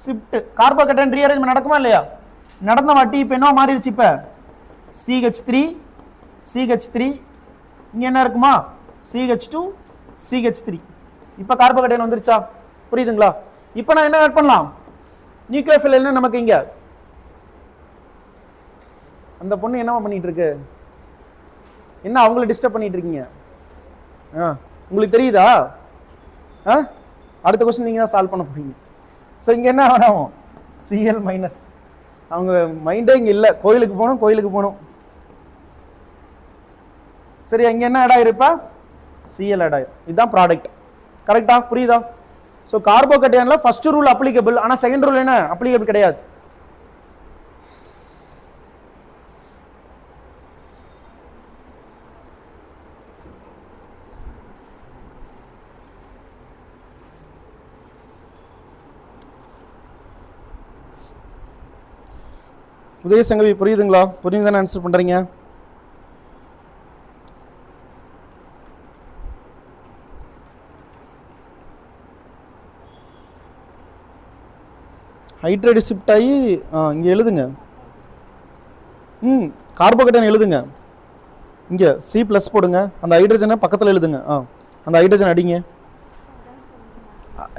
ஷிஃப்ட் கார்போகேட்டையான் ரீஅரேஞ்ச்மென்ட் நடக்குமா இல்லையா? நடந்த வாட்டி இப்போ என்ன மாறிடுச்சு? இப்போ CH3 CH3 இங்க என்ன இருக்குமா? CH2 CH3. இப்போ கார்போகேட்டையான் வந்துருச்சா? புரியுதுங்களா? இப்போ நான் என்ன ஆட் பண்ணலாம்? நியூக்ளியோஃபில் என்ன நமக்கு இங்க அந்த பொண்ணு என்னவா பண்ணிட்டு இருக்கு? என்ன அவங்கள டிஸ்டர்ப் பண்ணிட்டு இருக்கீங்க? உங்களுக்கு தெரியுதா? அடுத்த கொஸ்டின் நீங்க தான் சால்வ் பண்ண போறீங்க. ஸோ இங்க என்ன ஆகும்? Cl minus. அவங்க மைண்டே இங்க இல்லை. கோயிலுக்கு போகணும். சரி, இங்க என்ன ஆட் ஆயிருப்பா? Cl ஆட் ஆயிரும். இதுதான் ப்ராடக்ட். கரெக்டா? புரியுதா? ஸோ கார்போகேட்டையான்ல ஃபர்ஸ்ட் ரூல் அப்ளிகபிள், ஆனால் செகண்ட் ரூல் என்ன அப்ளிகபிள் கிடையாது. உதய சங்கவி புரியுதுங்களா? புரியுதுன்னு ஆன்சர் பண்றீங்க? ஹைட்ரைடு ஷிஃப்ட் ஆகி இங்கே எழுதுங்க. கார்போகேட்டையான் எழுதுங்க. இங்கே C+ போடுங்க. அந்த ஹைட்ரஜனை பக்கத்தில் எழுதுங்க. அந்த ஹைட்ரஜன் அடிங்க.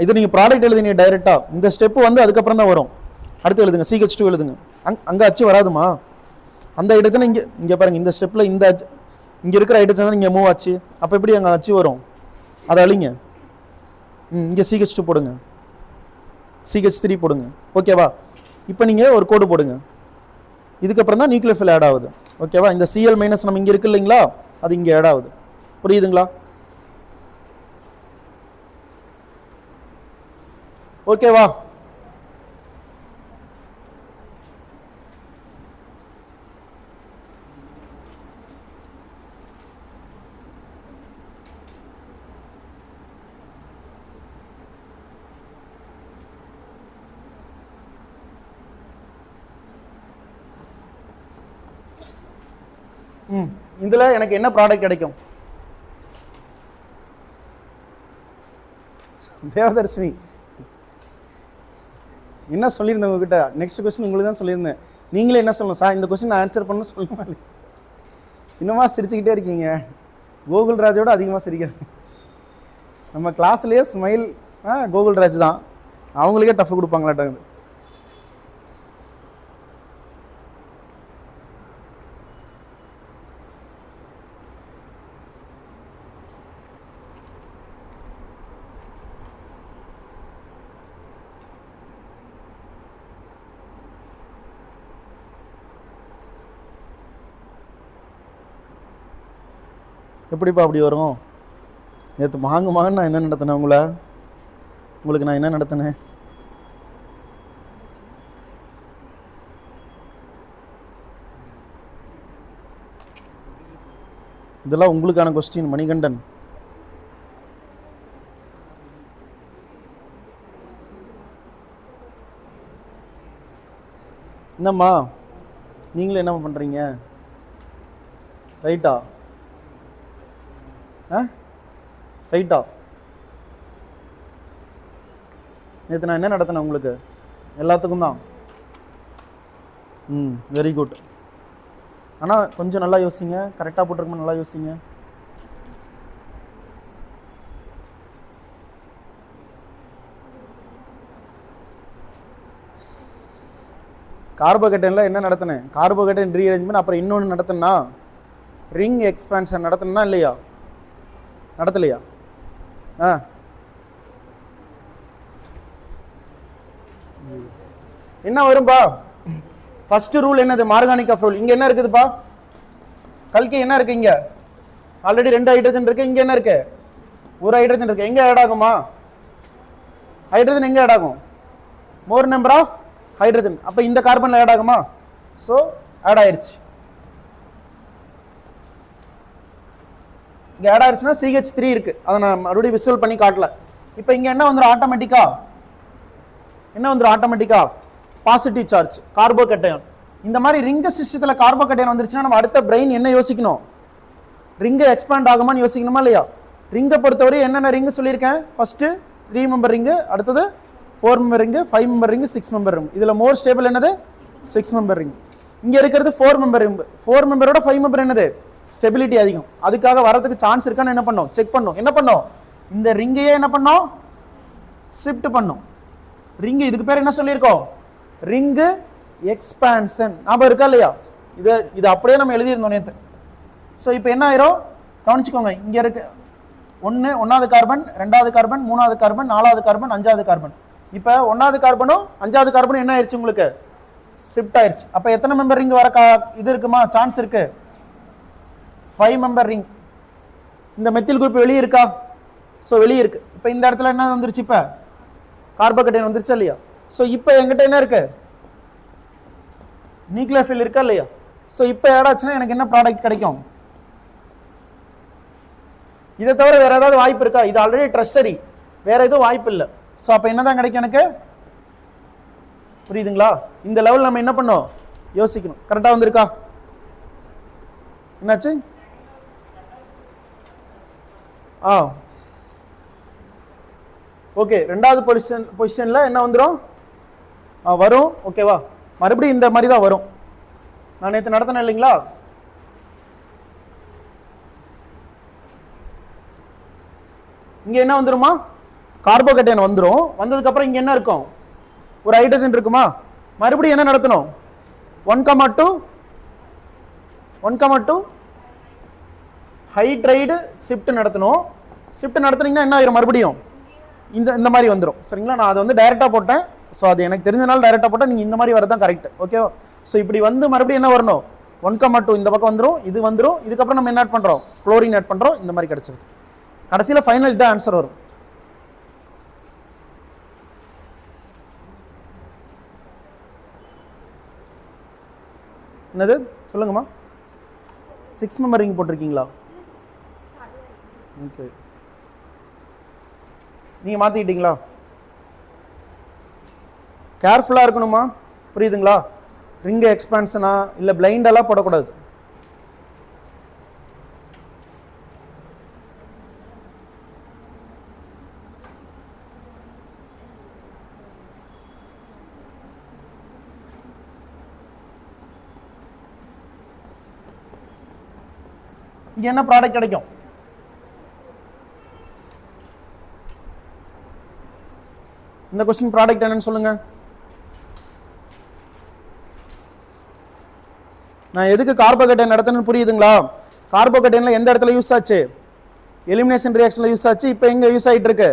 இது நீங்கள் ப்ராடக்ட் எழுதுங்க டைரெக்டாக. இந்த ஸ்டெப்பு வந்து அதுக்கப்புறம் தான் வரும். அடுத்து எழுதுங்க. CH2 எழுதுங்க. அங்கே அச்சு வராதுமா. அந்த ஹைட்ரஜன் இங்கே பாருங்கள். இந்த ஸ்டெப்பில் இங்கே இருக்கிற ஹைட்ரஜன் இங்கே மூவ் ஆச்சு. அப்போ எப்படி அங்கே அச்சு வரும்? அதை அழிங்க. இங்கே CH2 போடுங்க. CH3 போடுங்க. ஓகேவா? இப்போ நீங்கள் ஒரு கோடு போடுங்க. இதுக்கப்புறம் தான் நியூக்ளியோஃபில் ஆட் ஆகுது. ஓகேவா? இந்த Cl மைனஸ் நம்ம இங்கே இருக்கு இல்லைங்களா, அது இங்கே ஆட் ஆகுது. புரியுதுங்களா? ஓகேவா? இதுல எனக்கு என்ன ப்ராடக்ட் கிடைக்கும்? தேவதர்ஷினி என்ன சொல்லியிருந்தேன் உங்ககிட்ட? நெக்ஸ்ட் கொஸ்டின் உங்களுக்கு தான் சொல்லியிருந்தேன். நீங்களே என்ன சொல்லணும்? சார் இந்த கொஸ்டின் நான் ஆன்சர் பண்ண சொல்லுமா? இன்னுமா சிரிச்சுக்கிட்டே இருக்கீங்க? கோகுல் ராஜோட அதிகமாக சிரிக்கிறேன். நம்ம கிளாஸ்லேயே ஸ்மைல் கோகுல் ராஜ் தான். அவங்களுக்கே டஃப் கொடுப்பாங்களாட்டாங்க. எப்படிப்பா அப்படி வரும்? நேற்று மகன் நான் என்ன நடத்தினேன்? உங்களுக்கு நான் என்ன நடத்தினேன்? இதெல்லாம் உங்களுக்கான கொஸ்டின் மணிகண்டன். என்னம்மா நீங்களும் என்ன பண்ணுறீங்க? ரைட்டா? ரைட்டா? நேற்று நான் என்ன நடத்தினேன் உங்களுக்கு? எல்லாத்துக்கும் தான். Very good. ஆனால் கொஞ்சம் நல்லா யோசிங்க. கரெக்டாக போட்டிருக்கோம். நல்லா யோசிங்க. கார்போகேட்டைனில் என்ன நடத்தினேன்? கார்போகேட்டைன் ரீஅரேஞ்ச்மெண்ட். அப்புறம் இன்னொன்று நடத்தினா ரிங் எக்ஸ்பான்ஷன் நடத்தினா இல்லையா? நடத்தலையா? என்ன வரும்பா? ஃபர்ஸ்ட் ரூல் என்னது? மார்கானிக் ரூல். இங்க என்ன இருக்குதுப்பா? கல்கி என்ன இருக்கு? இங்க ஆல்ரெடி 2 ஹைட்ரஜன் இருக்கு. இங்க என்ன இருக்கு? ஒரு ஹைட்ரஜன் இருக்கு. எங்க ஆட் ஆகுமா? ஹைட்ரஜன் எங்க ஆட் ஆகும்? More number of hydrogen. அப்ப இந்த கார்பன்ல ஆட் ஆகுமா? சோ ஆட் ஆயிருச்சு. இங்கே ஆட் ஆயிடுச்சுன்னா CH3 இருக்கு. அதை நான் மறுபடியும் விசுவல் பண்ணி காட்டல. இப்போ இங்கே என்ன வந்துடும் ஆட்டோமேட்டிக்கா, என்ன வந்துடும் ஆட்டோமேட்டிக்கா, பாசிட்டிவ் சார்ஜ் கார்போகேட்டையான். இந்த மாதிரி ரிங்கு சிஸ்டத்தில் கார்போகேட்டையான் வந்துருச்சுன்னா நம்ம அடுத்த பிரெயின் என்ன யோசிக்கணும், ரிங்கு எக்ஸ்பேண்ட் ஆகுமான்னு யோசிக்கணுமா இல்லையா? ரிங்கை பொறுத்தவரை என்னென்ன ரிங்கு சொல்லியிருக்கேன், ஃபர்ஸ்ட் 3 மெம்பர் ரிங்கு, அடுத்தது 4 member ring, 5 member ring, 6 member ring. இதில் மோர் ஸ்டேபிள் என்னது 6 மெம்பர் ரிங். இங்கே இருக்கிறது 4 மெம்பர் ரிங். 4 மெம்பரோட 5 மெம்பர் என்னது ஸ்டெபிலிட்டி அதிகம். அதுக்காக வரதுக்கு சான்ஸ் இருக்கான்னு என்ன பண்ணோம், செக் பண்ணோம். என்ன பண்ணோம், இந்த ரிங்கையே என்ன பண்ணோம், ஷிஃப்ட் பண்ணோம். ரிங்கு இதுக்கு பேர் என்ன சொல்லியிருக்கோம், ரிங்கு எக்ஸ்பான்ஷன். ஞாபகம் இருக்கா இல்லையா? இது அப்படியே நம்ம எழுதியிருந்தோம் நேற்று. ஸோ இப்போ என்ன ஆயிரும் கவனிச்சுக்கோங்க, இங்கே இருக்கு 1வது கார்பன், 2வது கார்பன், 3வது கார்பன், 4வது கார்பன், 5வது கார்பன். இப்போ 1வது கார்பனும் 5வது கார்பனும் என்ன ஆயிடுச்சு, உங்களுக்கு ஷிஃப்ட் ஆயிடுச்சு. அப்போ எத்தனை மெம்பர் ரிங் வர இது இருக்குமா, சான்ஸ் இருக்கு, 5 மெம்பர் ரிங். இந்த மெத்தில் குரூப் வெளியே இருக்கா, ஸோ வெளியே இருக்கு. இப்போ இந்த இடத்துல என்ன வந்துருச்சு, இப்போ கார்போகேட்டையான் வந்துருச்சா இல்லையா? ஸோ இப்போ எங்கிட்ட என்ன இருக்கு, நியூக்ளியோஃபில் இருக்கா இல்லையா? ஸோ இப்போ ஆட் ஆச்சுன்னா எனக்கு என்ன ப்ராடக்ட் கிடைக்கும், இதை தவிர வேற ஏதாவது வாய்ப்பு இருக்கா? இது ஆல்ரெடி ட்ரெஷரி, வேற எதுவும் வாய்ப்பு இல்லை. ஸோ அப்போ என்னதான் கிடைக்கும் எனக்கு, புரியுதுங்களா? இந்த லெவல் நம்ம என்ன பண்ணோம் யோசிக்கணும். கரெக்டாக வந்திருக்கா, என்னாச்சு? ஓகே, 2வது பொசிஷன்ல என்ன வந்துடும், வரும். ஓகேவா, மறுபடியும் இந்த மாதிரி தான் வரும். நான் நேற்று நடத்தினேன் இல்லைங்களா? இங்க என்ன வந்துருமா, கார்போகேட்டையான் வந்துடும். வந்ததுக்கு அப்புறம் இங்க என்ன இருக்கும், ஒரு ஹைட்ரஜன் இருக்குமா? மறுபடியும் என்ன நடத்தணும், 1,2 ஹைட்ரைடு ஷிஃப்ட் நடத்தணும். ஷிஃப்ட் நடத்துனீங்கன்னா என்ன ஆயிரும், மறுபடியும் இந்த மாதிரி வந்துடும். சரிங்களா? நான் அதை வந்து டைரெக்டாக போட்டேன். ஸோ அது எனக்கு தெரிஞ்சனால டைரெக்டாக போட்டால் நீங்கள் இந்த மாதிரி வரதான் கரெக்ட். ஓகேவா? ஸோ இப்படி வந்து மறுபடியும் என்ன வரணும், 1,2 இந்த பக்கம் வந்துடும், இது வந்துடும். இதுக்கப்புறம் நம்ம என்ன ஆட் பண்ணுறோம், குளோரின் ஆட் பண்ணுறோம். இந்த மாதிரி கிடச்சிருது. கடைசியில் ஃபைனல் தான் ஆன்சர் வரும். என்னது சொல்லுங்கம்மா, 6 மெம்பர் ரிங் போட்டிருக்கீங்களா? ஓகே, நீங்கள் மாற்றிக்கிட்டீங்களா? கேர்ஃபுல்லாக இருக்கணுமா, புரியுதுங்களா? ரிங்கு எக்ஸ்பான்ஷனா இல்லை பிளைண்டெல்லாம் போடக்கூடாது. இங்க என்ன ப்ராடக்ட் கிடைக்கும், இந்த கொஸ்டின் ப்ராடக்ட் என்னன்னு சொல்லுங்க. நான் எதுக்கு கார்போகேட்டையான் நடத்தணும்னு புரியுதுங்களா? கார்போகேட்டையான்ல எந்த இடத்துல யூஸ் ஆச்சு, எலிமினேஷன் ரியாக்ஷன்ல யூஸ் ஆச்சு. இப்போ எங்க யூஸ் ஆயிட்டு இருக்கு,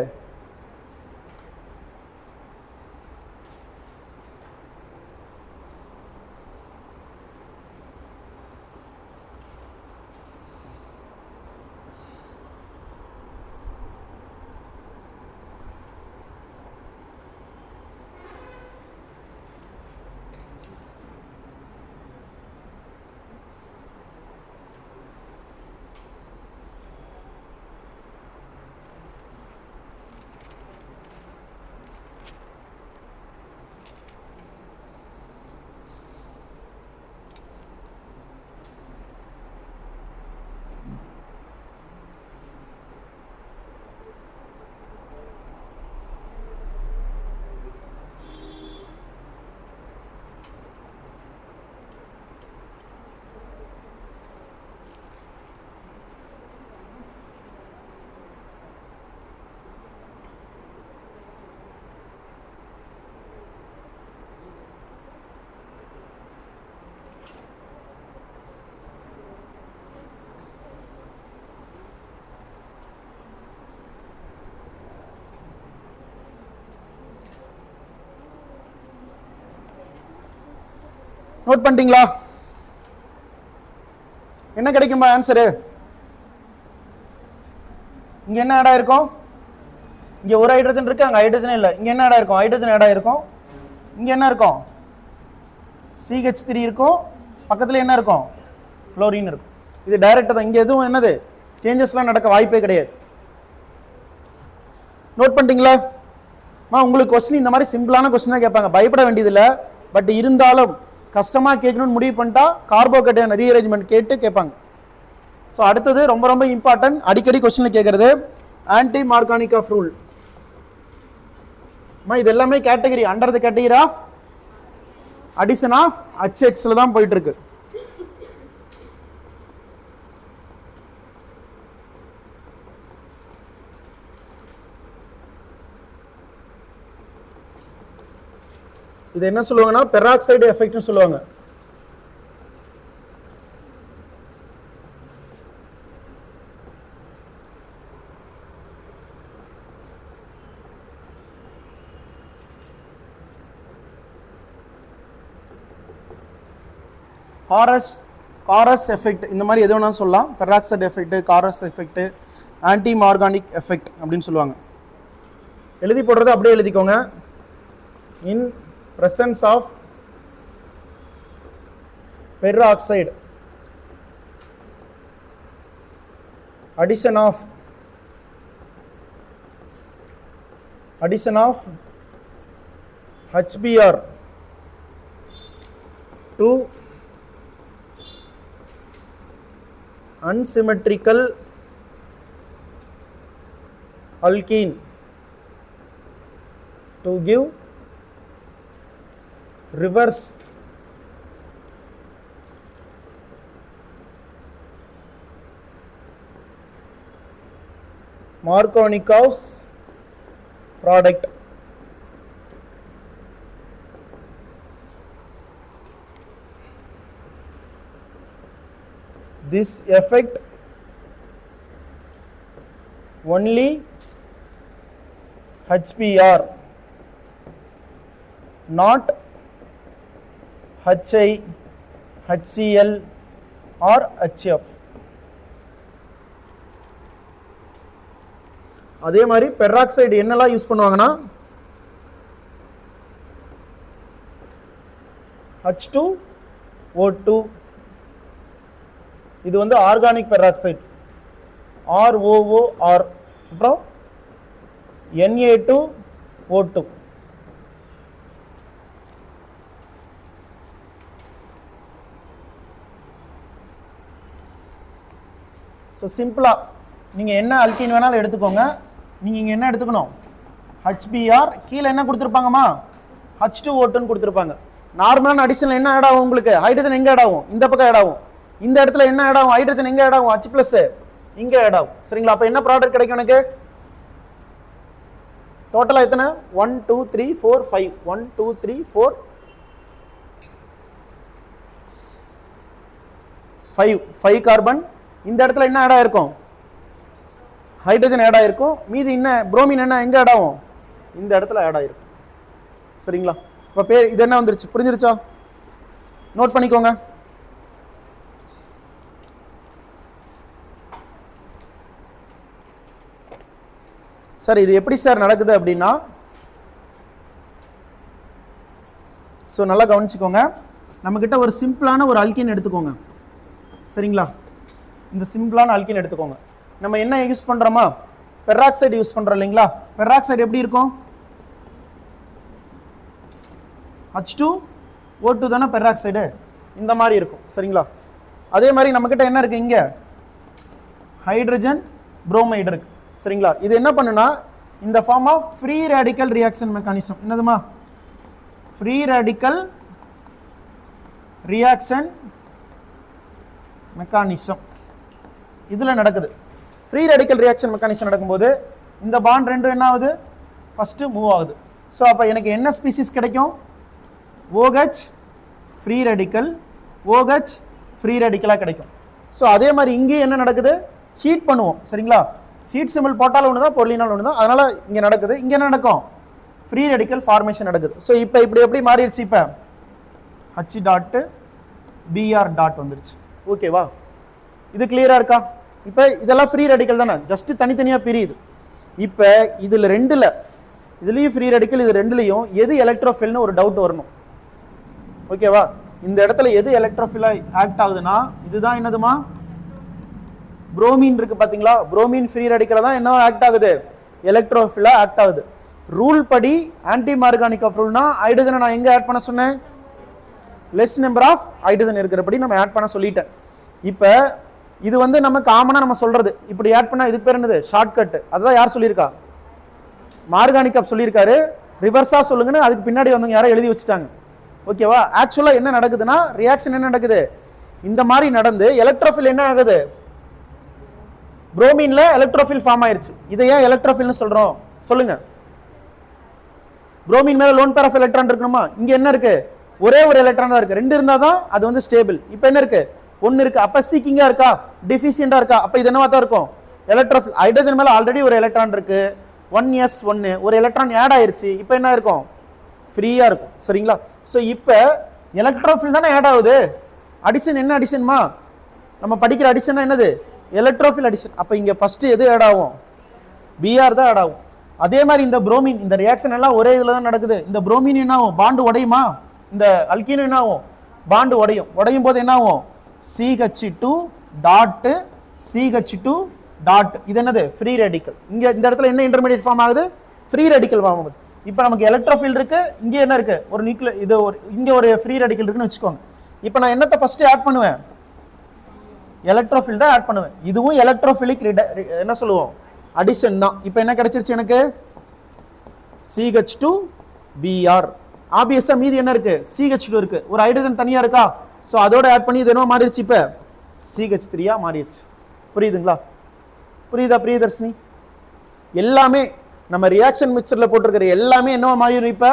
நோட் பண்ணிட்டீங்களா? என்ன கிடைக்குமா ஆன்சரு? இங்க என்ன ஆட் ஆயிருக்கும், இங்க ஒரு ஹைட்ரஜன் இருக்கு, அங்க ஹைட்ரஜனே இல்லை. இங்க என்ன ஆட் ஆயிருக்கும், ஹைட்ரஜன் ஆட் ஆயிருக்கும். இங்க என்ன இருக்கும், CH3 இருக்கும். பக்கத்துல என்ன இருக்கும், குளோரின் இருக்கும். இது டைரக்ட் தான். இங்க எதுவும் என்னது சேஞ்சஸ்லாம் நடக்க வாய்ப்பே கிடையாது. நோட் பண்ணிட்டீங்களா? உங்களுக்கு கொஸ்டின் இந்த மாதிரி சிம்பிளான கொஸ்டின் தான் கேட்பாங்க, பயப்பட வேண்டியதில்லை. பட் இருந்தாலும் கஷ்டமாக கேட்கணும்னு முடிவு பண்ணிட்டா கார்போகேட்டையான் ரீஅரேஞ்ச்மெண்ட் கேட்டு கேட்பாங்க. ஸோ அடுத்தது ரொம்ப ரொம்ப இம்பார்ட்டன்ட், அடிக்கடி கொஸ்டினில் கேட்குறது ஆன்டி மார்கானிகாஃப் ரூல். இது எல்லாமே category under the category of addition of HXல தான் போயிட்டு இருக்கு. இது என்ன சொல்லுவாங்கன்னா பெராக்சைடு எஃபெக்ட்னு சொல்லுவாங்க. காரஸ் எஃபெக்ட் இந்த மாதிரி எது வேணாலும் சொல்லலாம். Peroxide effect, காரஸ் effect, anti மார்கானிக் effect அப்படின்னு சொல்லுவாங்க. எழுதி போடுறது அப்படியே எழுதிக்கோங்க. இன் presence of peroxide, addition of HBr to unsymmetrical alkene to give reverse Markovnikov's product. This effect only HBr, not HI, HCl or HF. அதே மாதிரி பெராக்சைடு என்னெல்லாம் யூஸ் பண்ணுவாங்கன்னா H2O2, இது வந்து ஆர்கானிக் பெராக்சைடு ROOR, அப்புறம் Na2O2. ஸோ சிம்பிளாக நீங்கள் என்ன அல்கீன் வேணாலும் எடுத்துக்கோங்க. நீங்கள் இங்கே என்ன எடுத்துக்கணும், HBr, கீழே என்ன கொடுத்துருப்பாங்கம்மா H2O2ன்னு கொடுத்துருப்பாங்க. நார்மலான அடிஷனில் என்ன ஆட் ஆகும் உங்களுக்கு, ஹைட்ரஜன் எங்கே ஆட் ஆகும், இந்த பக்கம் ஆட் ஆகும். இந்த இடத்துல என்ன ஆட் ஆகும், ஹைட்ரஜன் எங்கே ஆட் ஆகும், H+ இங்கே ஆட் ஆகும். சரிங்களா? அப்போ என்ன ப்ராடக்ட் கிடைக்கும் எனக்கு? டோட்டலாக எத்தனை? 1 2 3 4 5 1 2 3 4 5 கார்பன். இந்த இடத்துல என்ன ஆட் ஆயிருக்கும், ஹைட்ரஜன் ஆட் ஆயிருக்கும். மீதி என்ன, புரோமின் என்ன எங்க ஆட் ஆகும், இந்த இடத்துல ஆட் ஆயிருக்கும். சரிங்களா? இப்போ பேர் இது என்ன வந்துருச்சு, புரிஞ்சிருச்சா? நோட் பண்ணிக்கோங்க. சார் இது எப்படி சார் நடக்குது அப்படின்னா, ஸோ நல்லா கவனிச்சுக்கோங்க. நம்மக்கிட்ட ஒரு சிம்பிளான ஒரு அல்கீன் எடுத்துக்கோங்க. சரிங்களா? இந்த சிம்பிளான அல்கீன் எடுத்துக்கோங்க. நம்ம என்ன யூஸ் பண்ணுறோமா, பெராக்சைடு யூஸ் பண்ணுறோம் இல்லைங்களா? பெராக்சைடு எப்படி இருக்கும், H2O2 தானே பெராக்சைடு, இந்த மாதிரி இருக்கும். சரிங்களா? அதே மாதிரி நம்மக்கிட்ட என்ன இருக்குது, இங்கே ஹைட்ரஜன் புரோமைடு இருக்கு. சரிங்களா? இது என்ன பண்ணுனா, இந்த form of free radical reaction mechanism. என்னதுமா, ஃப்ரீ ரேடிக்கல் ரியாக்ஷன் மெக்கானிசம் இதில் நடக்குது. ஃப்ரீ ரேடிக்கல் ரியாக்ஷன் மெக்கானிசம் நடக்கும்போது இந்த பாண்ட் ரெண்டும் என்ன ஆகுது, ஃபஸ்ட்டு மூவ் ஆகுது. ஸோ அப்போ எனக்கு என்ன ஸ்பீசிஸ் கிடைக்கும், OH free radical, OH free ரேடிக்கலாக கிடைக்கும். ஸோ அதே மாதிரி இங்கே என்ன நடக்குது, ஹீட் பண்ணுவோம். சரிங்களா? ஹீட் சிம்பிள் போட்டாலும் ஒன்று தான், பொருளினாலும் ஒன்று தான். அதனால் இங்கே நடக்குது. இங்கே என்ன நடக்கும், ஃப்ரீ ரேடிக்கல் ஃபார்மேஷன் நடக்குது. ஸோ இப்போ இப்படி எப்படி மாறிடுச்சு, இப்போ H டாட்டு Br டாட் வந்துருச்சு. ஓகேவா? இது கிளியராக இருக்கா? இப்போ இதெல்லாம் ஃப்ரீ ரேடிக்கல் தானே, ஜஸ்ட் தனித்தனியாக பிரியுது. இப்போ இதில் ரெண்டில், இதுலேயும் ஃப்ரீ ரேடிக்கல், இது ரெண்டுலேயும் எது எலக்ட்ரோஃபில்னு ஒரு டவுட் வரணும். ஓகேவா? இந்த இடத்துல எது எலக்ட்ரோஃபிலாக ஆக்ட் ஆகுதுன்னா இதுதான் என்னதுமா, புரோமின் இருக்கு பாத்தீங்களா, புரோமின் ஃப்ரீ ரேடிக்கல் தான் என்ன ஆக்ட் ஆகுது, எலக்ட்ரோஃபிலா ஆக்ட் ஆகுது. ரூல் படி ஆன்டி மார்கானிக் ஆஃப் ரூல்னா ஹைட்ரஜனை நான் எங்க ஆட் பண்ண சொன்னேன், லெஸ் நம்பர் ஆஃப் ஹைட்ரஜன் இருக்கிறபடி நம்ம ஆட் பண்ண சொல்லிட்டேன். இப்போ இது வந்து நம்ம காமனா நம்ம சொல்றது, இப்படி ஆட் பண்ணா இதுக்கு பேர் என்னது, ஷார்ட்கட். அதுதான் யார் சொல்லியிருக்கா, மார்கானிக் ஆஃப் சொல்லியிருக்காரு. ரிவர்ஸா சொல்லுங்கன்னு அதுக்கு பின்னாடி வந்து யாரோ எழுதி வச்சுட்டாங்க. ஓகேவா? ஆக்சுவலா என்ன நடக்குதுன்னா, ரியாக்ஷன் என்ன நடக்குது, இந்த மாதிரி நடந்து எலக்ட்ரோஃபில் என்ன ஆகுது, புரோமின்ல எலக்ட்ரோஃபில் ஃபார்ம் ஆயிருச்சு. இதை ஏன் எலக்ட்ரோஃபில்னு சொல்றோம் சொல்லுங்க. புரோமின் மேல லோன் பேர் ஆஃப் எலக்ட்ரான் இருக்கணுமா, இங்க என்ன இருக்கு, ஒரே ஒரு எலக்ட்ரான் தான் இருக்கு. 2 இருந்தா தான் அது வந்து ஸ்டேபிள். இப்போ என்ன இருக்கு, 1 இருக்கு. அப்ப சீக்கிங்கா இருக்கா, டெஃபிஷியண்டா இருக்கா, அப்ப இது என்னவா தான் இருக்கும், எலக்ட்ரோஃபில். ஹைட்ரஜன் மேல ஆல்ரெடி ஒரு எலக்ட்ரான் இருக்கு, 1s1 ஒரு எலக்ட்ரான் ஆட் ஆயிருச்சு. இப்போ என்ன இருக்கும், ஃப்ரீயா இருக்கும். சரிங்களா? சோ இப்போ எலக்ட்ரோஃபில் தானே ஆட் ஆகுது. அடிஷன் என்ன அடிஷன்மா, நம்ம படிக்கிற அடிஷன் என்னது, எலக்ட்ரோஃபில் அடிஷன். அப்ப இங்க ஃபர்ஸ்ட் எது ஆட் ஆகும், பிஆர் தான் ஆட் ஆகும். அதே மாதிரி இந்த புரோமின், இந்த ரியாக்ஷன் எல்லாம் ஒரே இதுல தான் நடக்குது. இந்த புரோமின் என்ன ஆகும், பாண்டு உடையுமா, இந்த அல்கீன் என்ன ஆகும், பாண்டு உடையும். உடையும் போது என்ன ஆகும், CH2 டாட் CH2 டாட். இது என்னது, ஃப்ரீ ரேடிக்கல். இங்க இந்த இடத்துல என்ன இன்டர்மீடியட் ஃபார்ம் ஆகுது, ஃப்ரீ ரேடிக்கல் ஃபார்ம் ஆகுது. இப்போ நமக்கு எலக்ட்ரோஃபில் இருக்கு, இங்க என்ன இருக்கு, ஒரு நியூக்ளியர், இது ஒரு இங்க ஒரு ஃப்ரீ ரேடிக்கல் இருக்குன்னு வச்சுக்கோங்க. இப்போ நான் என்னத்தை ஃபர்ஸ்ட் ஆட் பண்ணுவேன், எலக்ட்ரோஃபில் தான் ஆட் பண்ணுவேன். இதுவும் எலக்ட்ரோஃபிலிக் என்ன சொல்லுவோம், அடிஷன் தான். இப்போ என்ன கிடைச்சிருச்சு எனக்கு, CH2 Br. ஆப்வியஸா மீதி என்ன இருக்கு, CH2 இருக்கு, ஒரு ஹைட்ரஜன் தனியா இருக்கா. சோ அதோட ஆட் பண்ணி இது என்ன மாறிடுச்சு, இப்போ CH3 மாறிடுச்சு. புரியுதுங்களா, புரியுதா பிரியதர்ஷினி? எல்லாமே நம்ம ரியாக்ஷன் மிக்சர்ல போட்டிருக்கிற எல்லாமே என்னவா மாறிடும், இப்போ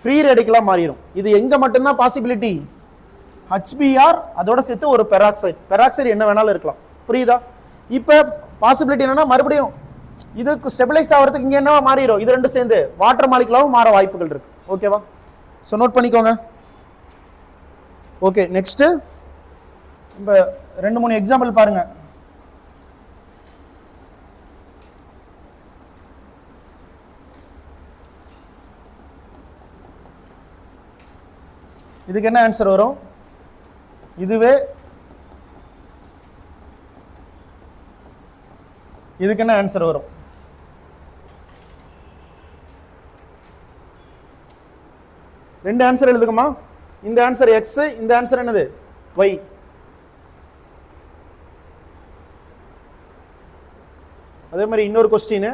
ஃப்ரீ ரேடிக்கலா மாறிடும். இது எங்க மட்டும்தான் பாசிபிலிட்டி, HBr அதோட சேர்த்து ஒரு பெராக்சைடு. பெராக்சைடு என்ன வேணாலும் இருக்கலாம். புரியுதா? இப்போ பாசிபிலிட்டி என்னன்னா, மறுபடியும் இது ஸ்டெபிலைஸ் ஆகிறதுக்கு இங்க என்னவா மாறிடும், இது ரெண்டு சேர்ந்து வாட்டர் மாலிகுலாவும் மாற வாய்ப்புகள் இருக்கு. ஓகேவா? ஸோ நோட் பண்ணிக்கோங்க. ஓகே, நெக்ஸ்ட் இப்போ 2-3 எக்ஸாம்பிள் பாருங்க. இதுக்கு என்ன ஆன்சர் வரும், இதுவே இதுக்கு என்ன ஆன்சர் வரும், ரெண்டு ஆன்சர் எழுதுக்குமா. இந்த ஆன்சர் X, இந்த ஆன்சர் என்னது Y. அதே மாதிரி இன்னொரு क्वेश्चन,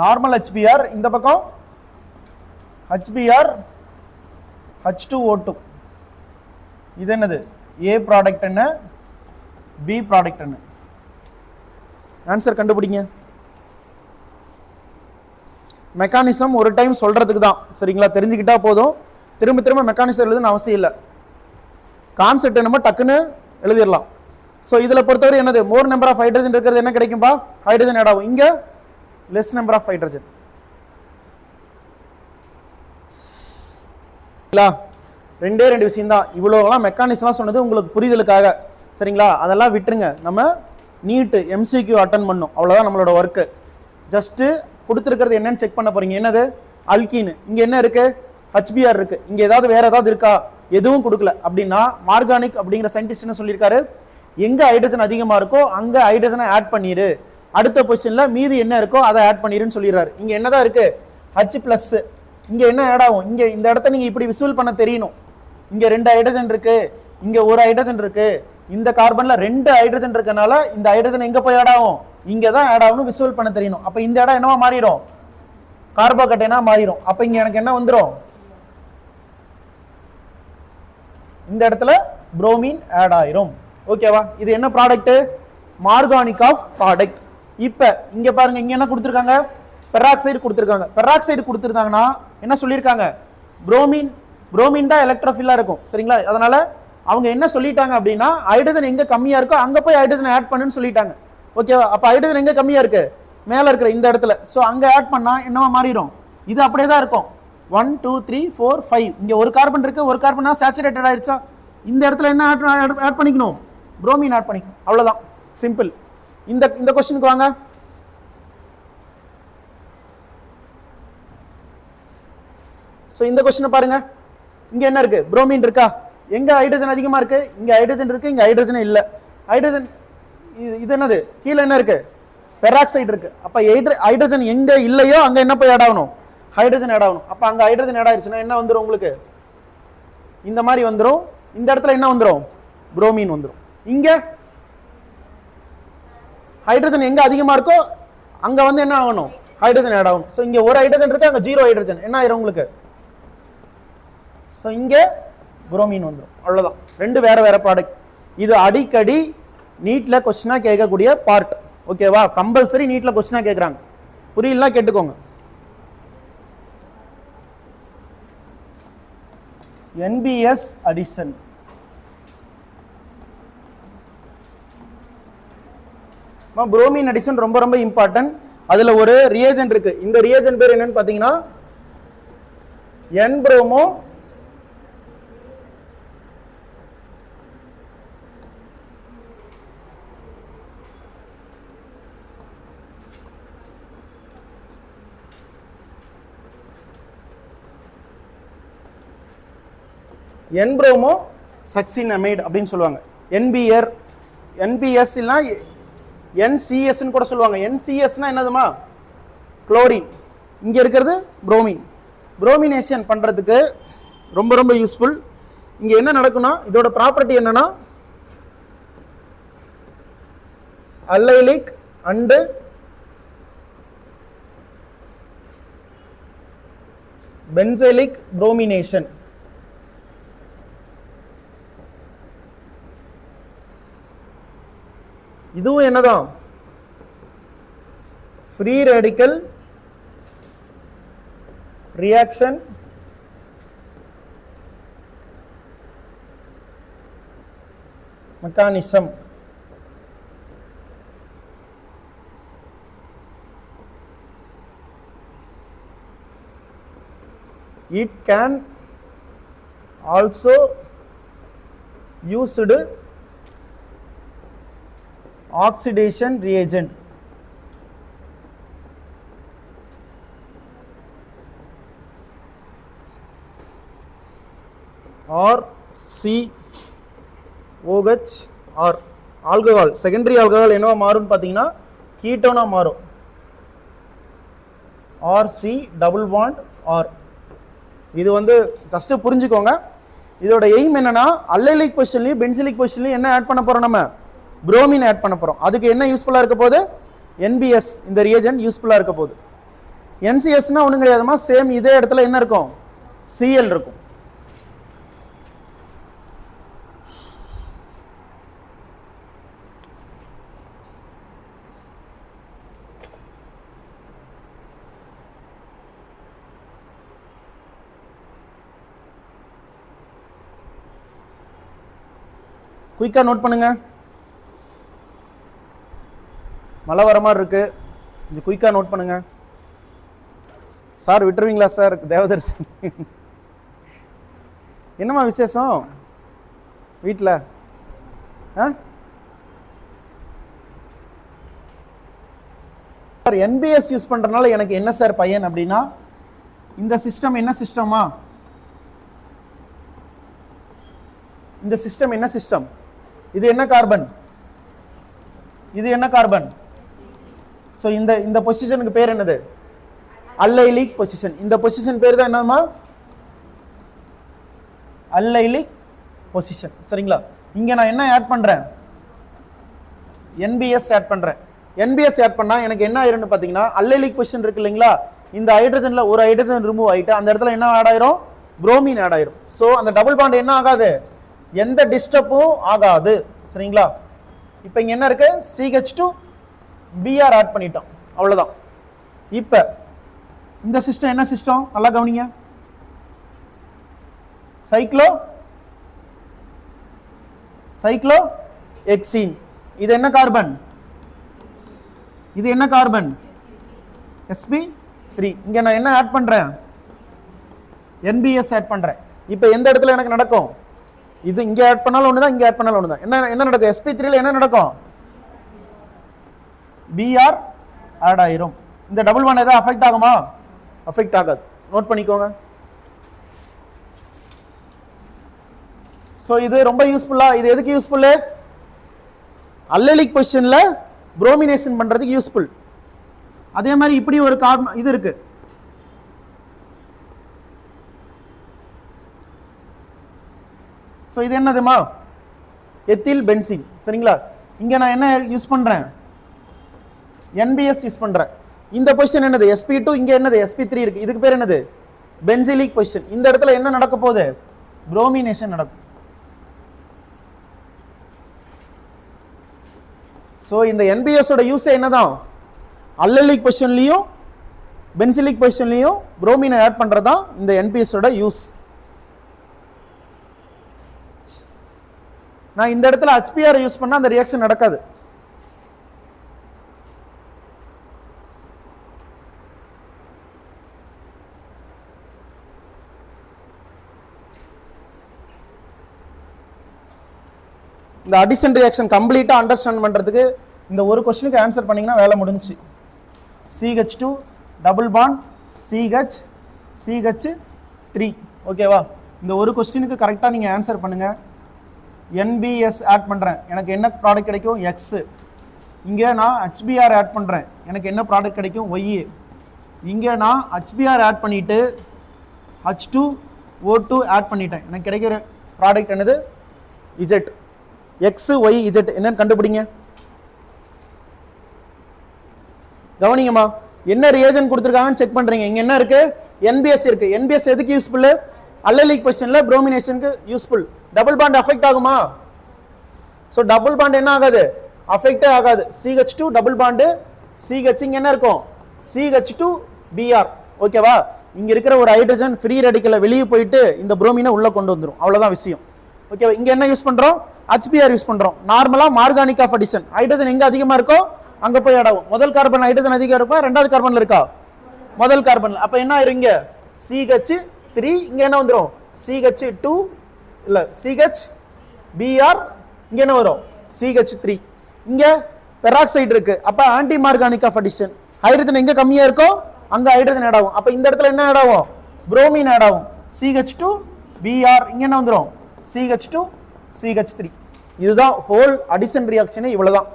நார்மல் HBr, இந்த பக்கம் HBr H2O2. இது என்னது, A ப்ராடக்ட் என்ன, B ப்ராடக்ட் என்ன, ஆன்சர் கண்டுபிடிங்க. மெக்கானிசம் ஒரு டைம் சொல்றதுக்கு தான், சரிங்களா? தெரிஞ்சுக்கிட்டா போதும், திரும்ப திரும்ப மெக்கானிசம் எழுதுன்னு அவசியம் இல்லை. கான்செப்ட் என்னமோ டக்குன்னு எழுதிடலாம். ஸோ இதில் பொறுத்தவரை என்னது, மோர் நம்பர் ஆஃப் ஹைட்ரஜன் இருக்கிறது என்ன கிடைக்கும்பா, ஹைட்ரஜன் ஆட் ஆகும். இங்க லெஸ் நம்பர் ஆஃப் ஹைட்ரஜன். ரெண்டே ரெண்டு விஷயம் தான். இவ்வளோலாம் மெக்கானிசம்லாம் சொன்னது உங்களுக்கு புரிதலுக்காக, சரிங்களா? அதெல்லாம் விட்டுருங்க. நம்ம நீட் MCQ அட்டன் பண்ணோம், அவ்வளோதான் நம்மளோட ஒர்க்கு. ஜஸ்ட்டு கொடுத்துருக்கிறது என்னன்னு செக் பண்ண போறீங்க. என்னது, அல்கீன். இங்கே என்ன இருக்கு, HBr இருக்கு. இங்கே ஏதாவது வேற ஏதாவது இருக்கா, எதுவும் கொடுக்கல. அப்படின்னா மார்கானிக் அப்படிங்கிற சயின்டிஸ்ட் என்ன சொல்லியிருக்காரு, எங்கே ஹைட்ரஜன் அதிகமாக இருக்கோ அங்கே ஹைட்ரஜனை ஆட் பண்ணிடு, அடுத்த பொசிஷனில் மீதி என்ன இருக்கோ அதை ஆட் பண்ணிடுன்னு சொல்லிடுறாரு. இங்கே என்னதான் இருக்கு, H+. இங்கே என்ன ஆட் ஆகும், இங்கே இந்த இடத்த நீங்கள் இப்படி விசுவல் பண்ண தெரியணும். இங்கே 2 ஹைட்ரஜன் இருக்கு, இங்கே 1 ஹைட்ரஜன் இருக்கு, இந்த கார்பன்ல 2 ஹைட்ரஜன் இருக்கனால இந்த ஹைட்ரஜன் எங்க போய் ஆட் ஆகும், இங்க தான் ஆட் ஆகும்னு விசுவல் பண்ண தெரியணும். அப்ப இந்த இடம் என்னவா மாறிடும், கார்போகேட்டைனா மாறிடும். அப்ப இங்க எனக்கு என்ன வந்துடும், இந்த இடத்துல புரோமின் ஆட் ஆயிரும். ஓகேவா? இது என்ன ப்ராடக்ட், மார்கானிக் ஆஃப் ப்ராடக்ட். இப்ப இங்க பாருங்க, இங்க என்ன கொடுத்திருக்காங்க, பெராக்சைடு கொடுத்திருக்காங்க. பெராக்சைடு கொடுத்திருந்தாங்கன்னா என்ன சொல்லியிருக்காங்க, புரோமின் தான் எலக்ட்ரோஃபில்லா இருக்கும், சரிங்களா? அதனால அவங்க என்ன சொல்லிட்டாங்க அப்படின்னா, ஹைட்ரஜன் எங்க கம்மியா இருக்கோ அங்க போய் ஹைட்ரஜன் ஆட் பண்ணுன்னு சொல்லிட்டாங்க. ஓகேவா? அப்ப ஹைட்ரஜன் எங்க கம்மியா இருக்கு, மேல இருக்கிற இந்த இடத்துல. சோ அங்க ஆட் பண்ணா என்னவா மாறிடும், இது அப்படியே தான் இருக்கும். 1 2 3 4 5 இங்க ஒரு கார்பன் இருக்கு, ஒரு கார்பனா சேச்சுரேட்டட் ஆயிடுச்சா, இந்த இடத்துல என்ன ஆட் பண்ணிக்கணும், புரோமின் ஆட் பண்ணிக்கணும். அவ்வளவுதான், சிம்பிள். இந்த क्वेश्चनக்கு வாங்க. ஸோ இந்த கொஸ்டினை பாருங்க, இங்க என்ன இருக்கு? புரோமின் இருக்கா? எங்க ஹைட்ரஜன் அதிகமா இருக்கு? இங்க ஹைட்ரஜன் இருக்கு, இங்க ஹைட்ரஜன் இல்ல. ஹைட்ரஜன் இது என்னது? கீழே என்ன இருக்கு? பெராக்சைடு இருக்கு. அப்ப ஹைட்ரஜன் எங்க இல்லையோ அங்க என்ன போய் ஆட் ஆகணும்? ஹைட்ரஜன் ஆட் ஆகணும். அப்ப அங்க ஹைட்ரஜன் ஆட் ஆயிடுச்சுன்னா என்ன வந்துடும் உங்களுக்கு? இந்த மாதிரி வந்துடும். இந்த இடத்துல என்ன வந்துடும்? புரோமின் வந்துடும். இங்க ஹைட்ரஜன் எங்க அதிகமா இருக்கோ அங்க வந்து என்ன ஆகணும்? ஹைட்ரஜன் ஆட் ஆகணும். ஸோ இங்க ஒரு ஹைட்ரஜன் இருக்கு, அங்க 0 ஹைட்ரஜன், என்ன ஆயிரும் உங்களுக்கு? ஸோ இங்க புரோமின் வந்துடும். அவ்வளவுதான். ரெண்டு வேற வேற ப்ராடக்ட். இது அடிக்கடி நீட்ல கொஸ்டினா கேட்கக்கூடிய பார்ட். ஓகேவா? கம்பல்சரி நீட்ல கொஸ்டினா கேட்கறாங்க. புரியல கேட்டுக்கோங்க. NBS addition. புரோமின் அடிஷன் ரொம்ப ரொம்ப இம்பார்ட்டன்ட். அதுல ஒரு ரியேஜென்ட் இருக்கு. இந்த ரியேஜென்ட் பேர் என்னன்னு பாத்தீங்கன்னா N-புரோமோ N-புரோமோ சக்சினமைடு அப்படின்னு சொல்லுவாங்க. NBS இல்ல NCS ன்னு கூட சொல்லுவாங்க. NCS னா என்னதுமா? குளோரின். இங்க இருக்கிறது புரோமின். புரோமினேஷன் பண்றதுக்கு ரொம்ப ரொம்ப யூஸ்ஃபுல். இங்க என்ன நடக்கும்னா, இதோட ப்ராப்பர்ட்டி என்னன்னா அல்லைலிக் அண்ட் பென்சைலிக் புரோமினேஷன். இதுவும் என்னதான்? Free radical reaction mechanism. It can also used oxidation reagent. or COH or alcohol. Secondary alcohol என்னவா மாறும் பார்த்தீங்கன்னா கீட்டோனா மாறும். RC double bond R. இது வந்து ஜஸ்ட் புரிஞ்சுக்கோங்க. இதோட எய்ம் என்னன்னா, அல்லைலிக் பொசிஷன்லயும் பென்சிலிக் பொசிஷன்லயும் என்ன ஆட் பண்ண போறோம்? நம்ம புரோமின் ஆட் பண்ண போறோம். அதுக்கு என்ன யூஸ்ஃபுல்லா இருக்க போகுது? NBS இந்த ரியேஜென்ட் யூஸ்ஃபுல்லா இருக்க போகுது. NCSனா ஒண்ணும் கிடையாதுமா, சேம் இதே இடத்துல என்ன இருக்கும்? Cl இருக்கும். குயிக்கா நோட் பண்ணுங்க. மழை வர மாதிரி இருக்கு, கொஞ்சம் குயிக்கா நோட் பண்ணுங்க. Sir விட்டுருவீங்களா sir? தேவதர்சி என்னம்மா விசேஷம் வீட்டில்? சார் NBS யூஸ் பண்றதுனால எனக்கு என்ன சார் பையன் அப்படின்னா, இந்த சிஸ்டம் என்ன சிஸ்டமா? இந்த சிஸ்டம் என்ன சிஸ்டம்? இது என்ன கார்பன்? இது என்ன கார்பன்? சோ இந்த பொசிஷனுக்கு பேர் என்னது? Allylic position. இந்த பொசிஷன் பேர் தான் என்னமா? Allylic position. சரிங்களா? இங்க நான் என்ன ஆட் பண்றேன்? NBS ஆட் பண்றேன். NBS ஆட் பண்ணா எனக்கு என்ன ஆயிரும்னு பாத்தீங்கன்னா, அல்லைலிக் பொசிஷன் இருக்கு இல்லைங்களா, இந்த ஹைட்ரஜன்ல ஒரு ஹைட்ரஜன் ரிமூவ் ஆயிட்டு அந்த இடத்துல என்ன ஆட் ஆயிரும்? புரோமின் ஆட் ஆயிரும். சோ அந்த டபுள் பாண்ட் என்ன ஆகாது? எந்த டிஸ்டர்பும் ஆகாது. சரிங்களா? இப்போ இங்க என்ன இருக்கு? CH2 Br ஆட் பண்ணிட்டோம். அவ்வளவுதான். இப்போ இந்த சிஸ்டம் என்ன சிஸ்டம்? நல்லா கவனிங்க. சைக்ளோ எக்ஸீன். இது என்ன கார்பன்? இது என்ன கார்பன்? sp3. இங்க நான் என்ன ஆட் பண்றேன்? NBS ஆட் பண்றேன். இப்போ எந்த இடத்துல எனக்கு நடக்கும்? இது இங்க ஆட் பண்ணாலும் ஒண்ணுதான், இங்க ஆட் பண்ணாலும் ஒண்ணுதான். என்ன நடக்கும்? sp3 ல என்ன நடக்கும்? Br ஆட் ஆயிரும். இந்த டபுள் பாண்ட் ஏதாவது அஃபெக்ட் ஆகுமா? அஃபெக்ட் ஆகாது. நோட் பண்ணிக்கோங்க. ஸோ இது ரொம்ப யூஸ்ஃபுல்லா, இது எதுக்கு யூஸ்ஃபுல்லு? அல்லலிக் பொசிஷன்ல புரோமினேஷன் பண்றதுக்கு யூஸ்ஃபுல். அதே மாதிரி இப்படி ஒரு கார்பன் இது இருக்கு. ஸோ இது என்னதுமா? Ethyl benzene. சரிங்களா? இங்க நான் என்ன யூஸ் பண்றேன்? NBS யூஸ் பண்றேன். இந்த பொசிஷன் என்னது? sp2. இங்க என்னது? sp3 இருக்கு. இதுக்கு பேர் என்னது? Benzilic position. இந்த இடத்துல என்ன நடக்க போகுது? புரோமினேஷன் நடக்கும். ஸோ இந்த NBS ஓட யூஸ் என்னதான்? அல்லலிக் பொசிஷன்லையும் பென்சிலிக் பொசிஷன்லையும் புரோமினை ஆட் பண்றதுதான் இந்த NBS ஓட யூஸ். நான் இந்த இடத்துல HBr யூஸ் பண்ணா அந்த ரியாக்ஷன் நடக்காது. இந்த அடிஷன் ரியாக்ஷன் கம்ப்ளீட்டா அண்டர்ஸ்டாண்ட் பண்றதுக்கு இந்த ஒரு क्वेश्चनக்கு ஆன்சர் பண்ணீங்கன்னா வேலை முடிஞ்சுச்சு. CH2 double bond CH CH3. ஓகேவா? இந்த ஒரு क्वेश्चनக்கு கரெக்டா நீங்க ஆன்சர் பண்ணுங்க. NBS ஆட் பண்றேன், எனக்கு என்ன ப்ராடக்ட் கிடைக்கும்? X. இங்க நான் HBr ஆட் பண்றேன், எனக்கு என்ன ப்ராடக்ட் கிடைக்கும்? Y. இங்க நான் HBr ஆட் பண்ணிட்டு H2O2 ஆட் பண்ணிட்டேன், எனக்கு கிடைக்கிற ப்ராடக்ட் என்னது? Z. X Y Z என்னன்னு கண்டுபிடிங்க. கவனிங்கம்மா, என்ன ரியாஜன் கொடுத்துருக்காங்கன்னு செக் பண்றீங்க. இங்க என்ன இருக்கு? NBS இருக்கு. NBS எதுக்கு யூஸ்ஃபுல்? அல்லலிக் பொசிஷன்ல புரோமினேஷனுக்கு யூஸ்ஃபுல். டபுள் பாண்ட் அஃபெக்ட் ஆகுமா? சோ டபுள் பாண்ட் என்ன ஆகாது? அஃபெக்டே ஆகாது. CH2 டபுள் பாண்ட் CH இங்க என்ன இருக்கும்? CH2Br. ஓகேவா? இங்க இருக்கிற ஒரு ஹைட்ரஜன் ஃப்ரீ ரேடிக்கலை வெளியே போயிட்டு இந்த புரோமினை உள்ள கொண்டு வந்துரும். அவ்வளவுதான் விஷயம். ஓகேவா? இங்க என்ன யூஸ் பண்றோம்? HBr யூஸ் பண்றோம். நார்மலா மார்கானிக் ஆஃப் அடிஷன், ஹைட்ரஜன் எங்க அதிகமா இருக்கோ அங்க போய் ஆடும். முதல் கார்பன் ஹைட்ரஜன் அதிகம் இருக்கா? ரெண்டாவது கார்பன்ல இருக்கா? முதல் கார்பன்ல. அப்ப என்ன ஆயிரும்? இங்க CH3, இங்க என்ன வந்துரும்? CH2 இல்ல CHBr, இங்க என்ன வரும்? CH3. இங்க பெராக்சைடு இருக்கு. அப்ப anti Markovnikov of addition, hydrogen எங்க கம்மியா இருக்கோ அங்க ஹைட்ரஜன் ஆட் ஆகும். அப்ப இந்த இடத்துல என்ன ஆட் ஆகும்? புரோமின் ஆட் ஆகும். CH2Br, இங்க என்ன வந்துரும்? CH2 CH3. இதுதான் ஹோல் அடிஷன் ரியாக்ஷன். இவ்வளவுதான்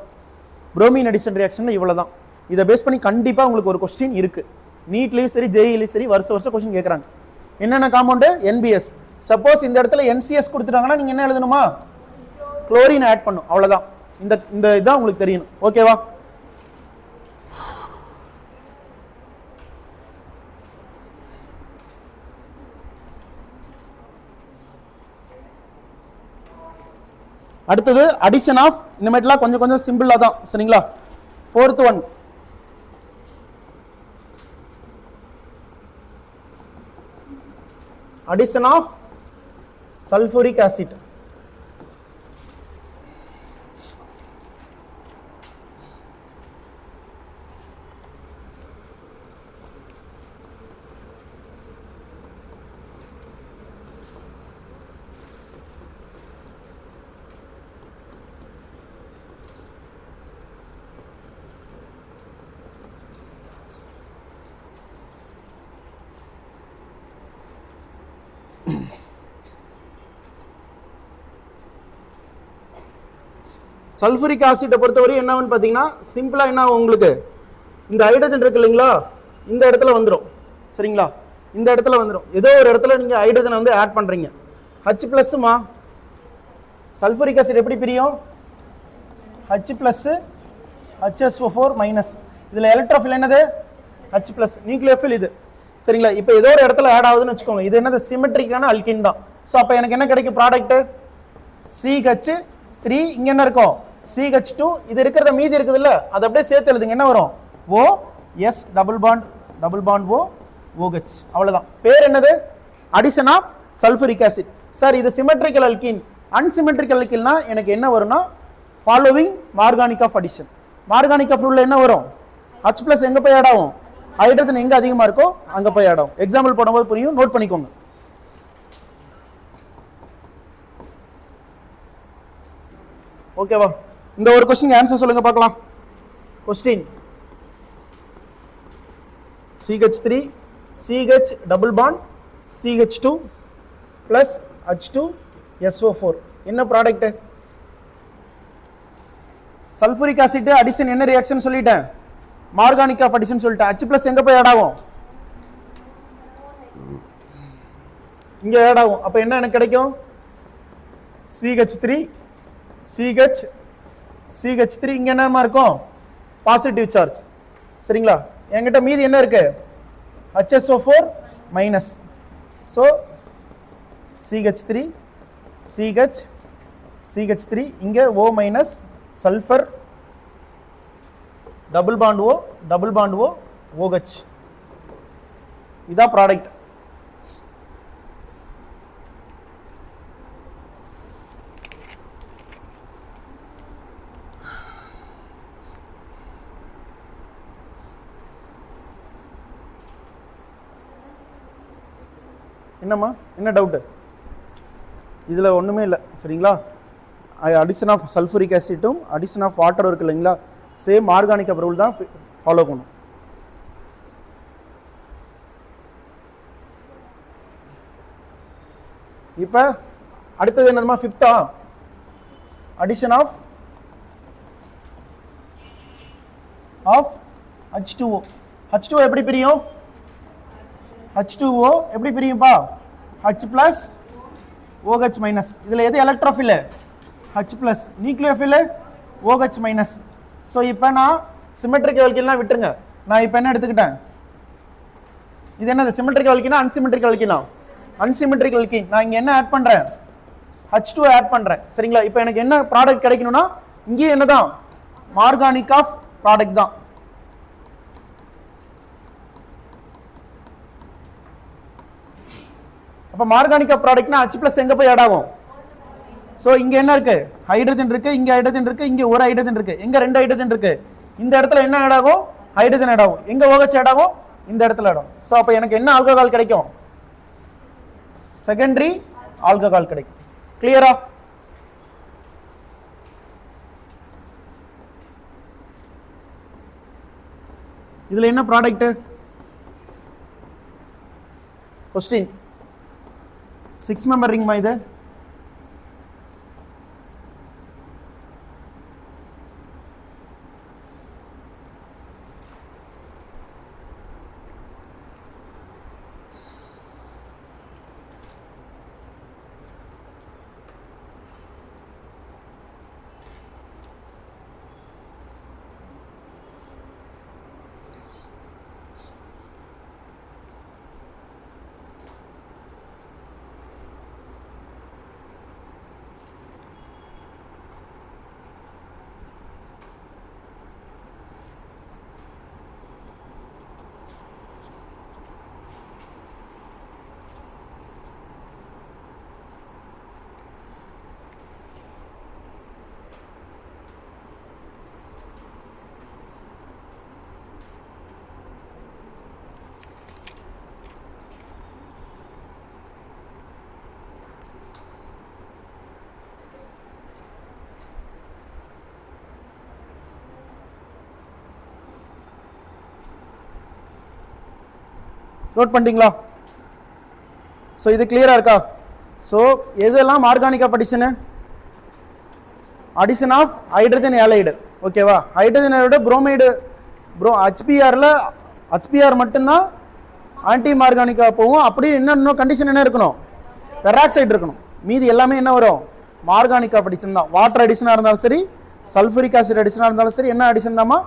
புரோமின் அடிஷன் ரியாக்ஷன். இவ்வளவுதான். இதை பேஸ் பண்ணி கண்டிப்பா உங்களுக்கு ஒரு क्वेश्चन இருக்கு. நீட்லயும் சரி JEE சரி வருஷம் क्वेश्चन கேக்குறாங்க. என்னென்ன காம்பவுண்ட்? NBS. சப்போஸ் இந்த இடத்துல NCS கொடுத்துட்டாங்கன்னா நீங்க என்ன எழுதணுமா? குளோரின் ஆட் பண்ணும். அவ்வளவுதான். இந்த இதான் உங்களுக்கு தெரியணும். ஓகேவா? அடுத்தது அடிஷன் ஆஃப், இந்த மாதிரிலாம் கொஞ்சம் கொஞ்சம் சிம்பிளா தான். சரிங்களா? 4th one addition of sulphuric acid. Sulphuric ஆசிட்டை பொறுத்தவரை என்னன்னு பார்த்தீங்கன்னா சிம்பிளா என்ன உங்களுக்கு, இந்த ஹைட்ரஜன் இருக்கு இல்லைங்களா, இந்த இடத்துல வந்துடும். சரிங்களா? இந்த இடத்துல வந்துடும். ஏதோ ஒரு இடத்துல நீங்க ஹைட்ரஜனை வந்து ஆட் பண்றீங்க. H பிளஸ்மா சல்பூரிக் ஆசிட் எப்படி பிரியும்? H plus HSO4 minus. இதுல எலக்ட்ரோஃபில் என்னது? H plus. நியூக்ளியோஃபில் இது. சரிங்களா? இப்போ ஏதோ ஒரு இடத்துல ஆட் ஆகுதுன்னு வச்சுக்கோங்க. இது என்னது? சிமெட்ரிக்கான அல்கின் தான். ஸோ அப்போ எனக்கு என்ன கிடைக்கும் ப்ராடக்ட்? CH3. இங்க என்ன இருக்கும்? CH2. இது இருக்கிறத மீதி இருக்குது இல்ல, அதை அப்படியே சேர்த்து எழுதுங்க. என்ன வரும்? OS double bond OH. அவ்வளவுதான். பேர் என்னது? Addition of sulphuric acid. Sir இது சிமெட்ரிக்கல் அல்கின். அன்சிமெட்ரிக்கல் அல்கின்னா எனக்கு என்ன வரும்னா following Markovnikov of addition. Markovnikov of ரூல்ல என்ன வரும்? H பிளஸ் எங்க போய் ஆட் ஆகும்? ஹைட்ரஜன் எங்க அதிகமா இருக்கோ அங்க போய் ஆட் ஆகும். எக்ஸாம்பிள் போடும்போது புரியும், நோட் பண்ணிக்கோங்க. ஓகேவா? இந்த ஒரு क्वेश्चन ஆன்சர் சொல்லுங்க பார்க்கலாம். Question CH3 CH double bond CH2 plus H2 SO4 என்ன ப்ராடக்ட்? சல்ஃபூரிக் ஆசிட் அடிஷன் என்ன ரியாக்ஷன் சொல்லிட்டேன், மார்கானிக் ஆஃப் அடிஷன் சொல்லிட்டேன். H+ எங்க போய் ஆட் ஆகும், இங்க ஆட் ஆகும். அப்ப என்ன எனக்கு கிடைக்கும், CH3 CH3 இங்க என்னமா இருக்கும், பாசிட்டிவ் சார்ஜ். சரிங்களா, என்கிட்ட மீதி என்ன இருக்கு, HSO4 மைனஸ். ஸோ CH3 இங்க O minus sulphur double bond O OH. இதான் ப்ராடக்ட். என்னம்மா, என்ன டவுட்டு? இதில் ஒன்றுமே இல்லை. சரிங்களா, அடிஷன் ஆஃப் சல்ஃபூரிக் ஆசிட்டும் அடிஷன் ஆஃப் வாட்டரும் இருக்குது இல்லைங்களா, சேம் ஆர்கானிக் ரூல் தான் ஃபாலோ பண்ணும். இப்போ அடுத்தது என்னதுமா, 5th addition of H2O. H2O எப்படி பிரியும், H2O எப்படி பிரியும்பா, H+ OH மைனஸ். இதில் எது எலக்ட்ரோஃபில், H+, nucleophile OH minus. So இப்போ நான் சிமெட்ரிக்கல் வலிக்கலாம் விட்டுருங்க, நான் இப்போ என்ன எடுத்துக்கிட்டேன், இது என்னது சிமெட்ரிக்கல் வலிக்கினா அன்சிமெட்ரிக்கல் வலிக்கினா அன்சிமெட்ரிக்கல் வலிக்கி. நான் இங்கே என்ன ஆட் பண்ணுறேன், H2 ஆட் பண்ணுறேன். சரிங்களா, இப்போ எனக்கு என்ன ப்ராடக்ட் கிடைக்கணும்னா இங்கேயும் என்ன தான், மார்கானிக் ஆஃப் ப்ராடக்ட் தான். அப்போ மார்கானிக் ஆஃப் ப்ராடக்ட்னா H+ எங்கே போய் ஆட் ஆகும். ஸோ இங்கே என்ன இருக்கு, ஹைட்ரஜன் இருக்கு, இங்கே ஹைட்ரஜன் இருக்கு, இங்கே ஒரு ஹைட்ரஜன் இருக்கு, எங்கே 2 ஹைட்ரஜன் இருக்கு. இந்த இடத்துல என்ன ஆட் ஆகும், ஹைட்ரஜன் ஆட் ஆகும். எங்கே OH ஆட் ஆகும், இந்த இடத்துல ஆட் ஆகும். ஸோ அப்போ எனக்கு என்ன ஆல்கஹால் கிடைக்கும், செகண்டரி ஆல்கஹால் கிடைக்கும். கிளியரா? இதுல என்ன ப்ராடக்ட், கொஸ்டின் 6 மெம்பர் ரிங் மா இது. நோட் பண்ணிட்டீங்களா? ஸோ இது கிளியரா இருக்கா? ஸோ எதெல்லாம் organic of addition, addition of hydrogen halide. ஓகேவா, ஹைட்ரஜன் ஏலைடு புரோமைடு HBrல HBr மட்டும்தான் ஆன்டி ஆர்கானிக்காக போகும். அப்படி இன்னும் கண்டிஷன் என்ன இருக்கணும், பெராக்சைடு இருக்கணும். மீதி எல்லாமே என்ன வரும், ஆர்கானிக் ஆஃப் அடிஷன் தான். வாட்டர் அடிஷனாக இருந்தாலும் சரி, சல்ஃபூரிக் ஆசிட் அடிஷனாக இருந்தாலும் சரி, என்ன அடிஷன் தான்மா,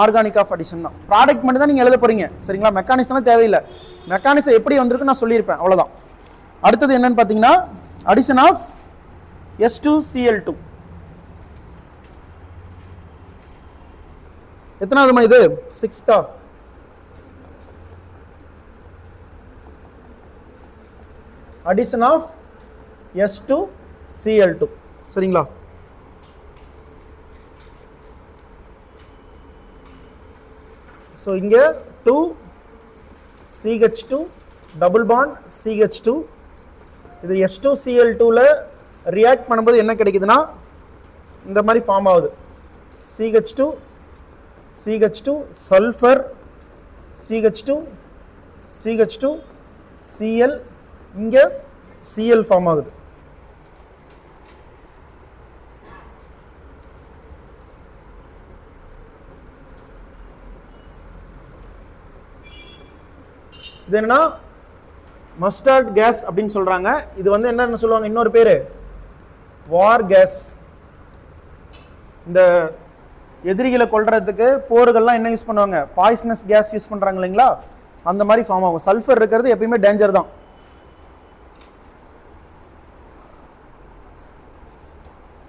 ஆர்கானிக் ஆஃப் அடிஷன் தான். ப்ராடக்ட் மட்டும் தான் நீங்கள் எழுத போறீங்க. சரிங்களா, மெக்கானிசம்லாம் தேவையில்லை. மெக்கானிசம் எப்படி வந்திருக்கு நான் சொல்லியிருப்பேன், அவ்வளோதான். அடுத்தது என்னன்னு பார்த்தீங்கன்னா அடிஷன் ஆஃப் S2Cl2. எத்தனாவதுமா இது, 6th. Addition of S2Cl2. சரிங்களா, ஸோ இங்கே 2CH2 டபுள் பாண்ட் CH2. இது S2Cl2ல ரியாக்ட் பண்ணும்போது என்ன கிடைக்குதுன்னா இந்த மாதிரி ஃபார்ம் ஆகுது. CH2 சல்ஃபர் CH2 Cl, இங்கே Cl ஃபார்ம் ஆகுது. இது என்னன்னா மஸ்டர்ட் கேஸ் அப்படின்னு சொல்றாங்க. இது வந்து என்னன்னு சொல்லுவாங்க, இன்னொரு பேரு வார் கேஸ். இந்த எதிரிகளை கொல்றதுக்கு போர்கள்லாம் என்ன யூஸ் பண்ணுவாங்க, பாய்சனஸ் கேஸ் யூஸ் பண்றாங்க இல்லைங்களா, அந்த மாதிரி ஃபார்ம் ஆகும். சல்ஃபர் இருக்கிறது எப்பயுமே டேஞ்சர் தான்.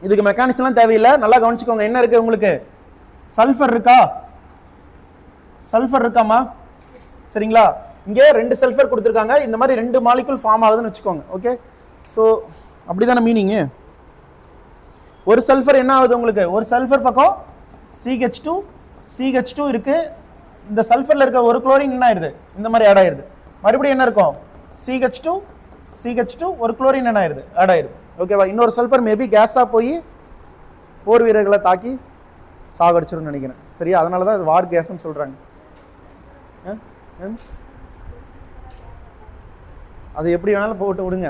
இதுக்கு மெக்கானிசம்லாம் தேவையில்லை, நல்லா கவனிச்சுக்கோங்க. என்ன இருக்கு உங்களுக்கு, சல்ஃபர் இருக்கா, சல்ஃபர் இருக்காமா, சரிங்களா. இங்கே 2 சல்ஃபர் கொடுத்துருக்காங்க, இந்த மாதிரி 2 மாலிகுல் ஃபார்ம் ஆகுதுன்னு வச்சுக்கோங்க. ஓகே, ஸோ அப்படிதானே மீனிங்கு. ஒரு சல்ஃபர் என்ன ஆகுது உங்களுக்கு, ஒரு சல்ஃபர் பக்கம் CH2 இருக்கு. இந்த சல்ஃபர்ல இருக்க ஒரு குளோரின் என்ன ஆயிருது, இந்த மாதிரி ஆட் ஆயிருது. மறுபடியும் என்ன இருக்கும், CH2 ஒரு குளோரின் என்ன ஆயிருது, ஆட் ஆயிருது. ஓகேவா. இன்னொரு சல்ஃபர் மேபி கேஸா போய் போர் வீரர்களை தாக்கி சாகடிச்சிரும் நினைக்கிறேன். சரியா, அதனால தான் வார் கேஸ்ன்னு சொல்றாங்க. அது எப்படி வேணாலும் போட்டு விடுங்க,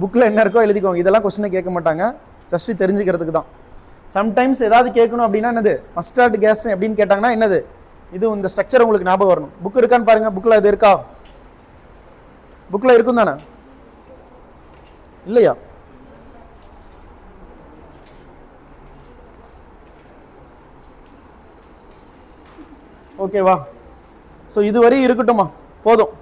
புக்கில் என்ன இருக்கோ எழுதிக்கோங்க. இதெல்லாம் கொஸ்டினை கேட்க மாட்டாங்க, ஜஸ்ட் தெரிஞ்சுக்கிறதுக்கு தான். சம்டைம்ஸ் ஏதாவது கேட்கணும் அப்படின்னா என்னது, மஸ்டர்ட் கேஸ் அப்படின்னு கேட்டாங்கன்னா என்னது, இது இந்த ஸ்ட்ரக்சர் உங்களுக்கு ஞாபகம் வரணும். புக் இருக்கான்னு பாருங்க, புக்கில் இது இருக்கா, புக்கில் இருக்கும் தானே, இல்லையா. ஓகேவா. ஸோ இதுவரை இருக்கட்டுமா, போதும்.